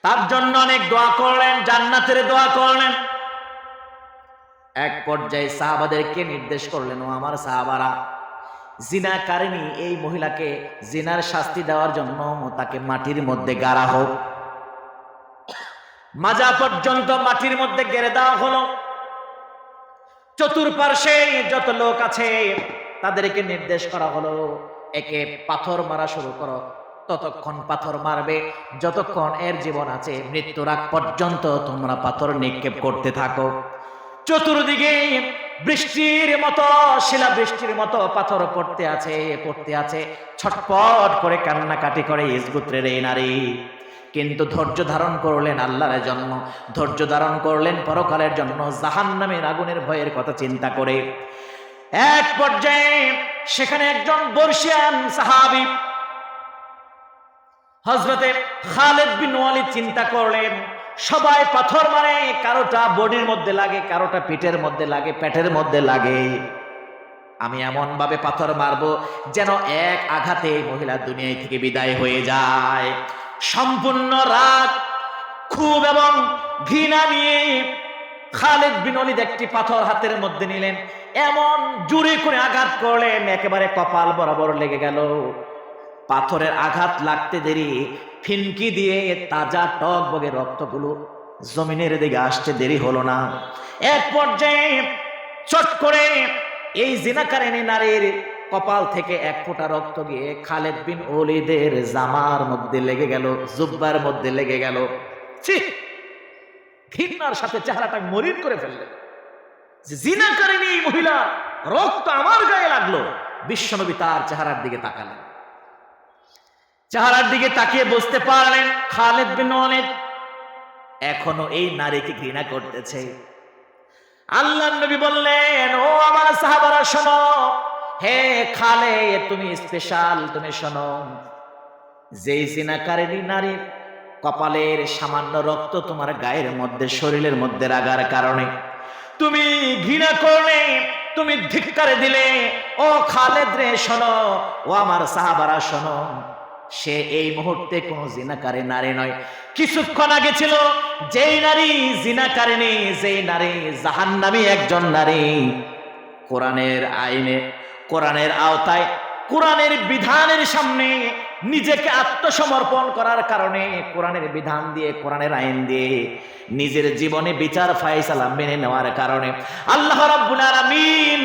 তার জন্য অনেক দোয়া করলেন, জান্নাতের দোয়া করলেন। এক পর্যায়ে সাহাবাদেরকে নির্দেশ করলেন, ও আমার সাহাবারা, জিনাকারিনী এই মহিলাকে জিনার শাস্তি দেওয়ার জন্য তাকে মাটির মধ্যে গাড়া হোক। মাজা পর্যন্ত মাটির মধ্যে গেড়ে দেওয়া হলো। চতুর্পার্শ্বে যত লোক আছে তাদেরকে নির্দেশ করা হলো, একে পাথর মারা শুরু করো। ততক্ষণ পাথর মারবে যতক্ষণ এর জীবন আছে, মৃত্যুর আগ পর্যন্ত তোমরা পাথর নিক্ষেপ করতে থাকো। চতুর্দিকে বৃষ্টির মতো, শিলা বৃষ্টির মতো পাথর পড়তে আছে। ছটপট করে কান্নাকাটি করে ইসগোত্রের এই নারী। কিন্তু ধৈর্য ধারণ করলেন আল্লাহর জন্য, ধৈর্য ধারণ করলেন পরকালের জন্য, জাহান্নামের আগুনের ভয়ের কথা চিন্তা করে। এক পর্যায়ে সেখানে একজন বর্ষিয়ান সাহাবী হযরতে খালিদ বিন ওয়ালিদ চিন্তা করলেন, সবাই পাথর মারে, কারোটা বডির মধ্যে লাগে, কারোটা পিঠের মধ্যে লাগে, পেটের মধ্যে লাগে। আমি এমন ভাবে পাথর মারবো যেন এক আঘাতে মহিলা দুনিয়া থেকে বিদায় হয়ে যায়। সম্পূর্ণ রাগ, ক্ষোভ এবং ঘৃণা নিয়ে খালিদ বিন ওয়ালিদ একটি পাথর হাতের মধ্যে নিলেন, এমন জোরে করে আঘাত করলেন একেবারে কপাল বরাবর লেগে গেল। পাথরের আঘাত লাগতে দেরি, ফিনকি দিয়ে তাজা টকবগে রক্তগুলো জমিনের দিকে আসতে দেরি হলো না। এক পর্যায়ে চট করে এই জিনাকারিনী নারীর কপাল থেকে এক ফোঁটা রক্ত গিয়ে খালিদ বিন ওয়ালিদের জামার মধ্যে লেগে গেল, জুব্বার মধ্যে লেগে গেল। ছি! ঘৃণার সাথে চেহারাটা মরিন করে ফেললেন। জিনাকারিনী এই মহিলা রক্ত আমার গায়ে লাগলো। বিশ্বনবী তার চেহারার দিকে তাকালেন, চেহারার দিকে তাকিয়ে বুঝতে পারলেন খালিদ বিন ওয়ালিদ এখনো এই নারীকে ঘৃণা করতেছে। আল্লাহর নবী বললেন, ও আমার সাহাবারা শোনো, হে খালিদ তুমি স্পেশাল, তুমি শোনো, যেই জিনাকারিনী নারীর কপালের সামান্য রক্ত তোমার গায়ের মধ্যে, শরীরের মধ্যে লাগার কারণে তুমি ঘৃণা করলে, তুমি ধিক্কার দিলে, ও খালিদ রে শোনো, ও আমার সাহাবারা শোনো, সে এই মুহূর্তে কোন জিনাকারী নারী নয়। কিছুক্ষণ আগে ছিল যেই নারী জিনাকারিনী, যেই নারী জাহান্নামী একজন নারী, কোরআনের আইনে, কোরআনের আওতায়, কোরআনের বিধানের সামনে নিজেকে আত্মসমর্পণ করার কারণে, কোরআনের বিধান দিয়ে, কোরআনের আইন দিয়ে নিজের জীবনে বিচার ফায়সালা মেনে নেওয়ার কারণে আল্লাহ রাব্বুল আলামিন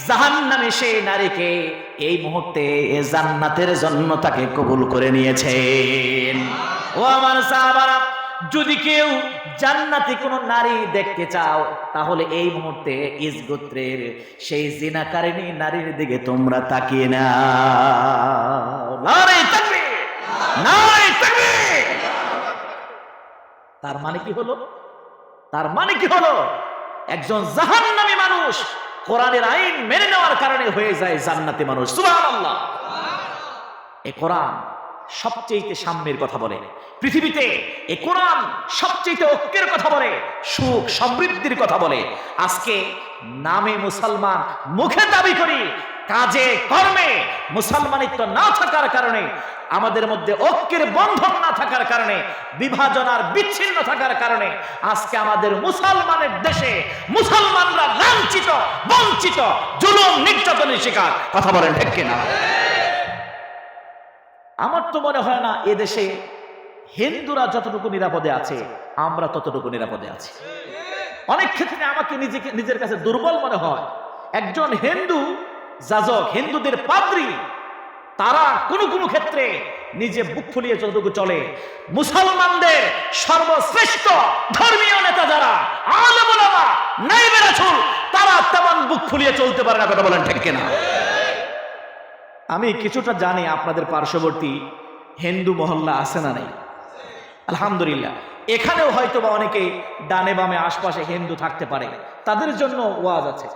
জাহান্নামী সেই নারীকে এই মুহূর্তে জান্নাতের জন্য তাকে কবুল করে নিয়েছেন। ও আমার সাহাবারা, যদি কেউ জান্নাতি কোন নারী দেখতে চাও তাহলে এই মুহূর্তে ইসগোত্রের সেই জিনাকারিনী নারীর দিকে তোমরা তাকিয়ে নাও। নারে তাকবীর, নারে তাকবীর। তার মানে কি হলো? তার মানে কি হলো? একজন জাহান্নামী মানুষ কোরআনের আইন মেনে নেওয়ার কারণে হয়ে যায় জান্নাতি মানুষ। সুবহানাল্লাহ। এই কোরআন সবচেয়ে সাম্যের কথা বলে পৃথিবীতে, এই কোরআন সবচেয়ে ঐক্যের কথা বলে, সুখ সমৃদ্ধির কথা বলে। আজকে নামে মুসলমান, মুখে দাবি করি, কাজে কর্মে মুসলমানিত্ব না থাকার কারণে, আমাদের মধ্যে ঐক্যের বন্ধন না থাকার কারণে, বিভাজন আর বিচ্ছিন্ন থাকার কারণে আজকে আমাদের মুসলমানের দেশে মুসলমানরা লাঞ্ছিত, বঞ্চিত, জুলুম নির্যাতনের শিকার। কথা বলেন ঠিক কিনা? আমার তো মনে হয় না এদেশে হিন্দুরা যতটুকু নিরাপদে আছে আমরা ততটুকু নিরাপদে আছি। অনেক ক্ষেত্রে আমাকে নিজের কাছে দুর্বল মনে হয়। একজন হিন্দু যাজক, হিন্দুদের পাদ্রী, তারা কোনো কোনো ক্ষেত্রে নিজে বুক ফুলিয়ে যতটুকু চলে, মুসলমানদের সর্বশ্রেষ্ঠ ধর্মীয় নেতা যারা আলেম ওলামা নাইবে রাসূল, তারা তেমন বুক ফুলিয়ে চলতে পারে না। কথা বলেন ঠিক কিনা? আমি কিছুটা জানি আপনাদের পার্শ্ববর্তী হিন্দু মহল্লা আছে না নাই? আলহামদুলিল্লাহ, এখানেও হয়তো বা অনেকে ডানে বামে আশপাশে হিন্দু থাকতে পারে, তাদের জন্য ওয়াজ আছে।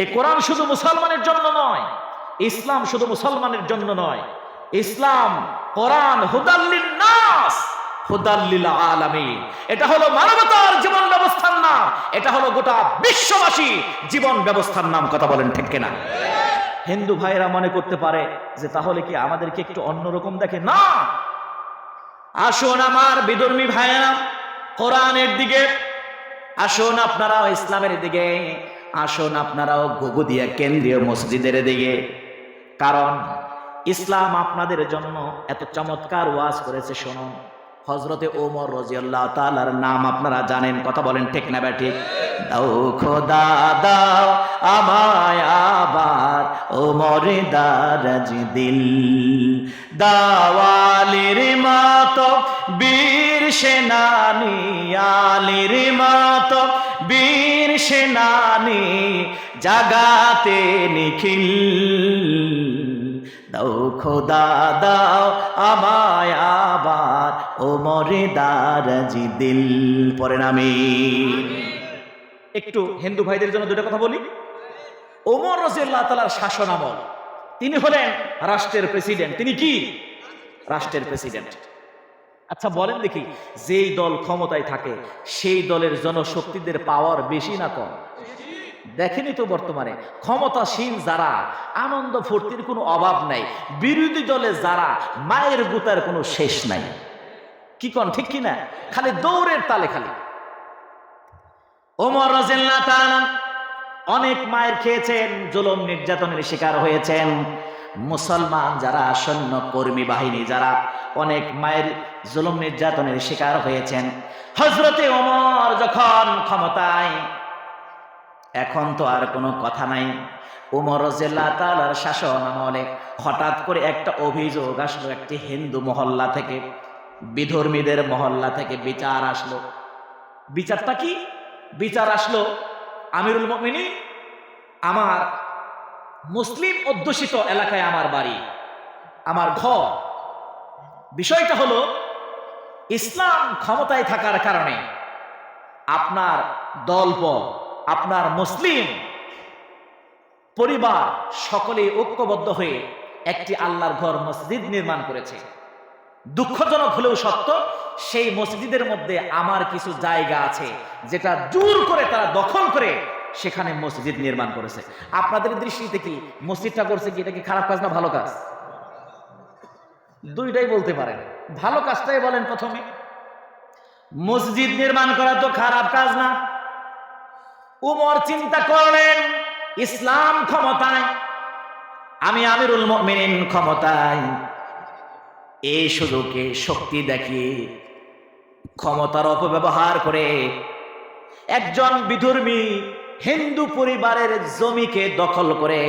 এই কোরআন শুধু মুসলমানের জন্য নয়, ইসলাম শুধু মুসলমানের জন্য নয়। ইসলাম, কোরআন হুদাল্লিন নাস, হুদাল্লিল আলামিন। এটা হলো মানবতার জীবন ব্যবস্থার নাম, এটা হলো গোটা বিশ্ববাসী জীবন ব্যবস্থার নাম। কথা বলেন ঠিক কিনা? হিন্দু ভাইয়েরা মনে করতে পারে যে তাহলে কি আমাদেরকে একটু অন্যরকম দেখে? না, আসুন আমার বিধর্মী ভাইয়েরা, কোরআনের দিকে আসুন, আপনারাও ইসলামের দিকে আসুন, আপনারাও ঘুঘুদিয়া কেন্দ্রীয় মসজিদের দিকে। কারণ ইসলাম আপনাদের জন্য এত চমৎকার ওয়াজ করেছে। শুনুন, হযরতে ওমর রাদিয়াল্লাহু তাআলার নাম আপনারা জানেন। কথা বলেন ঠিক না ব্যাঠিক? দাও খোদা দাও আমায় আবার ওমর দারাজ দিল, দাওয়ালির মতো বীর সেনানি, আলির মতো বীর সেনানি, জাগাতে নিখিল, দাও খোদা দাও আমায় আবার ওমর দারাজ দিল। পড়েন আমিন। একটু হিন্দু ভাইদের জন্য দুটো কথা বলি। ওমর রাদিয়াল্লাহু তাআলার শাসন আমল, তিনি হলেন রাষ্ট্রের প্রেসিডেন্ট। তিনি কি? রাষ্ট্রের প্রেসিডেন্ট। আচ্ছা বলেন দেখি, যেই দল ক্ষমতায় থাকে সেই দলের জনশক্তিদের পাওয়ার বেশি না কম? দেখেনি তো বর্তমানে ক্ষমতাসীন যারা, আনন্দ ফুর্তির কোনো অভাব নাই, বিরোধী দলে যারা, মায়ের গুতার কোনো শেষ নাই। কি কোন ঠিক কিনা? খালি দৌড়ের তালে খালি। ওমর রাদিয়াল্লাহু তাআলা অনেক মায়ের খেয়েছেন, জুলুম নির্যাতনের শিকার হয়েছেন। মুসলমান যারা সৈন্য কর্মী বাহিনী যারা অনেক মায়ের জুলুম নির্যাতনের শিকার হয়েছেন। হযরতে ওমর যখন ক্ষমতায়, এখন তো আর কোনো কথা নাই। ওমর রাদিয়াল্লাহু তাআলার শাসন আমলে হঠাৎ করে একটা অভিযোগ আসলো, একটি হিন্দু মহল্লা থেকে, বিধর্মীদের মহল্লা থেকে বিচার আসলো। বিচারটা কি? বিচার আসলো, আমিরুল মুমিনিন, আমার মুসলিম অধ্যুষিত এলাকায় আমার বাড়ি, আমার ঘর। বিষয়টা হলো ইসলাম ক্ষমতায় থাকার কারণে আপনার দলবল, আপনার মুসলিম পরিবার সকলে ঐক্যবদ্ধ হয়ে একটি আল্লাহর ঘর মসজিদ নির্মাণ করেছে। দুঃখজনক হলেও সত্য, সেই মসজিদের মধ্যে আমার কিছু জায়গা আছে যেটা জোর করে তারা দখল করে সেখানে মসজিদ নির্মাণ করেছে। আপনাদের দৃষ্টিতে কি মসজিদটা করছে কি এটা কি খারাপ কাজ না ভালো কাজ? দুইটাই বলতে পারেন। ভালো কাজটাই বলেন প্রথমে। মসজিদ নির্মাণ করা তো খারাপ কাজ না। উমর চিন্তা করলেন, ইসলাম ক্ষমতায়, আমি আমিরুল মুমিনিন ক্ষমতায়, এই সুযোগে শক্তি দেখিয়ে ক্ষমতার অপব্যবহার করে একজন বিধর্মী হিন্দু পরিবারের জমিকে দখল করে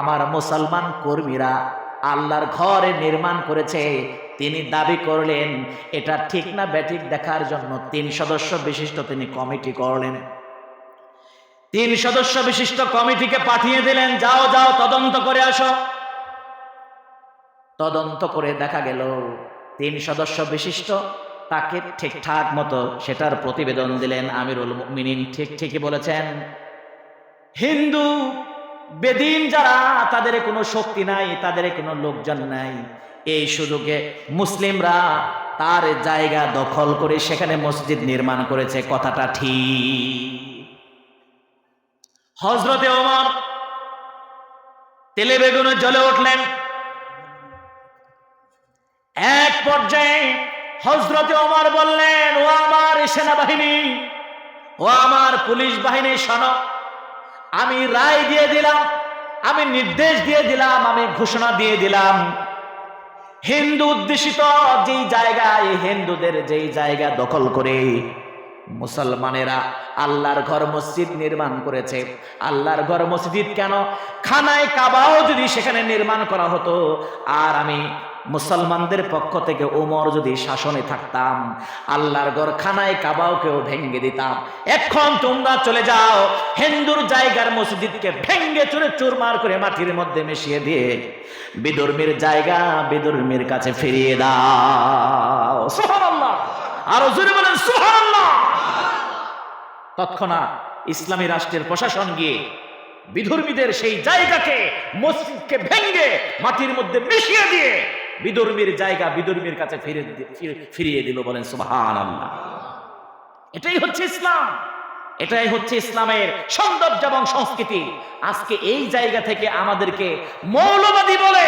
আমার মুসলমান কর্মীরা আল্লাহর ঘরে নির্মাণ করেছে। তিনি দাবি করলেন এটা ঠিক না ব্যাঠিক দেখার জন্য 3 সদস্য বিশিষ্ট তিনি কমিটি করলেন। 3 সদস্য বিশিষ্ট কমিটিকে পাঠিয়ে দিলেন, যাও যাও তদন্ত করে আসো। তদন্ত করে দেখা গেল 3 সদস্য বিশিষ্ট, তাকে ঠিকঠাক মতো সেটার প্রতিবেদন দিলেন। আমিরুল মুমিনিন ঠিকই বলেছেন, হিন্দু বেদিন যারা, তাদের কোনো শক্তি নাই, তাদের কোনো লোকজন নাই, এই সুযোগে মুসলিমরা তার জায়গা দখল করে সেখানে মসজিদ নির্মাণ করেছে। কথাটা ঠিক। হযরতে ওমর তেলে বেগুনে জ্বলে উঠলেন। এক পর্যায়ে হযরতে ওমর বললেন, ও আমার সেনাবাহিনী, ও আমার পুলিশ বাহিনী, শোনো, আমি রায় দিয়ে দিলাম, আমি নির্দেশ দিয়ে দিলাম, আমি ঘোষণা দিয়ে দিলাম, হিন্দু উদ্দেশিত যেই জায়গায়, হিন্দুদের যেই জায়গা দখল করে মুসলমানেরা আল্লাহর ঘর মসজিদ নির্মাণ করেছে, আল্লাহর ঘর মসজিদ কেন, খানায় কাবাও যদি সেখানে নির্মাণ করা হতো, আর আমি মুসলমানদের পক্ষ থেকে ওমর যদি শাসনে থাকতাম, আল্লাহর ঘর খানায় কাবাওকেও ভেঙ্গে দিতাম। এখন তোমরা চলে যাও, হিন্দুর জায়গার মসজিদকে ভেঙ্গে চুরে চুরমার করে মাটির মধ্যে মিশিয়ে দিয়ে বিধর্মীর জায়গা বিধর্মীর কাছে ফিরিয়ে দাও। সুবহানাল্লাহ, আরো জোরে বলেন সুবহানাল্লাহ। তৎক্ষণাৎ ইসলামী রাষ্ট্রের প্রশাসন গিয়ে বিধর্মীদের সেই জায়গাকে, মসজিদকে ভেঙ্গে মাটির মধ্যে মিশিয়ে দিয়ে বিধর্মীর জায়গা বিধর্মীর কাছে ফিরিয়ে দিল। বলেন সুবহানাল্লাহ। এটাই হচ্ছে ইসলাম, এটাই হচ্ছে ইসলামের সৌন্দর্য এবং সংস্কৃতি। আজকে এই জায়গা থেকে আমাদেরকে মৌলবাদী বলে,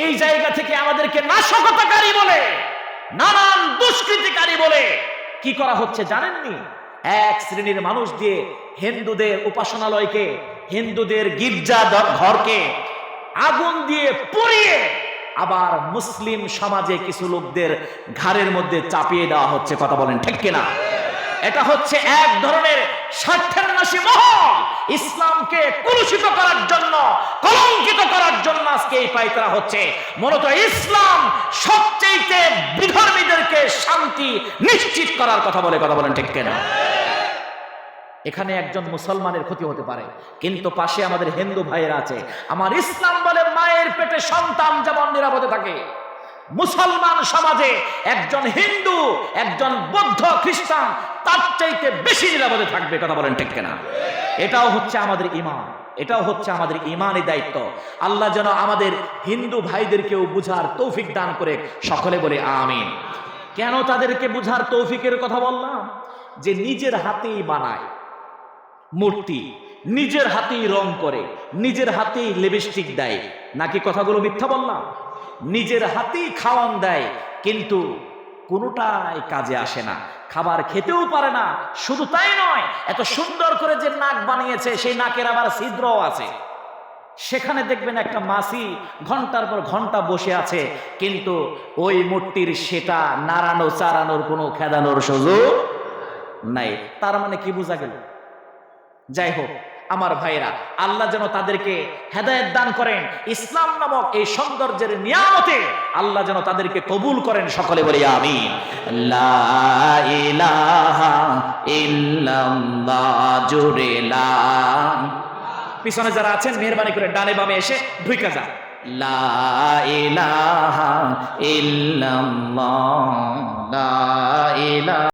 এই জায়গা থেকে আমাদেরকে নাশকতাকারী বলে, নানান দুষ্কৃতিকারী বলে কি করা হচ্ছে জানেননি? এক শ্রেণীর মানুষ দিয়ে হিন্দুদের উপাসনালয়কে, হিন্দুদের গির্জা ঘরকে আগুন দিয়ে পুড়িয়ে আবার মুসলিম সমাজে কিছু লোকদের ঘাড়ের মধ্যে চাপিয়ে দেওয়া হচ্ছে। কথা বলেন ঠিক কিনা? এটা হচ্ছে এক ধরনের স্বার্থান্বেষী মহল ইসলামকে কলুষিত করার জন্য, কলঙ্কিত করার জন্য আজকে এই পায়তারা হচ্ছে। মূলত ইসলাম সবচেয়ে বিধর্মীদেরকে শান্তি নিশ্চিত করার কথা বলে। কথা বলেন ঠিক কিনা? এখানে একজন মুসলমানের ক্ষতি হতে পারে, কিন্তু পাশে আমাদের হিন্দু ভাইয়েরা আছে। আমার ইসলাম বলে মায়ের পেটে সন্তান যেমন নিরাপদে থাকে, মুসলমান সমাজে একজন হিন্দু, একজন বৌদ্ধ, খ্রিস্টান তার চাইতে বেশি নিরাপদে থাকবে। কথা বলেন ঠিক কিনা? এটাও হচ্ছে আমাদের ঈমান, এটাও হচ্ছে আমাদের ঈমানি দায়িত্ব। আল্লাহ যেন আমাদের হিন্দু ভাইদেরকেও বুঝার তৌফিক দান করে। সকলে বলে আমিন। কেন তাদেরকে বুঝার তৌফিকের কথা বললাম? যে নিজের হাতেই বানায় মূর্তি, নিজের হাতেই রং করে, নিজের হাতেই লিপস্টিক দেয়, নাকি কথাগুলো মিথ্যা বললাম? নিজের হাতেই খাওয়ান দেয়, কিন্তু কোনোটাই কাজে আসে না, খাবার খেতেও পারে না। শুধু তাই নয়, এত সুন্দর করে যে নাক বানিয়েছে, সেই নাকের আবার ছিদ্রও আছে। সেখানে দেখবেন একটা মাছি ঘন্টার পর ঘন্টা বসে আছে, কিন্তু ওই মূর্তির সেটা নাড়ানো চাড়ানোর কোনো খেদানোর সুযোগ নাই। তার মানে কি বোঝা গেল? যাই হোক আমার ভাইরা, আল্লাহ যেন তাদেরকে হেদায়েত দান করেন। ইসলাম নামক এই সৌন্দর্যের নিয়ামতে আল্লাহ যেন তাদেরকে কবুল করেন। সকলে বলি আমিন। লা ইলাহা ইল্লাল্লাহ, জোরে লা। পিছনে যারা আছেন মেহেরবানি করে ডানে বামে এসে ঢুইকা যান। লা ইলাহা ইল্লাল্লাহ, লা ইলাহা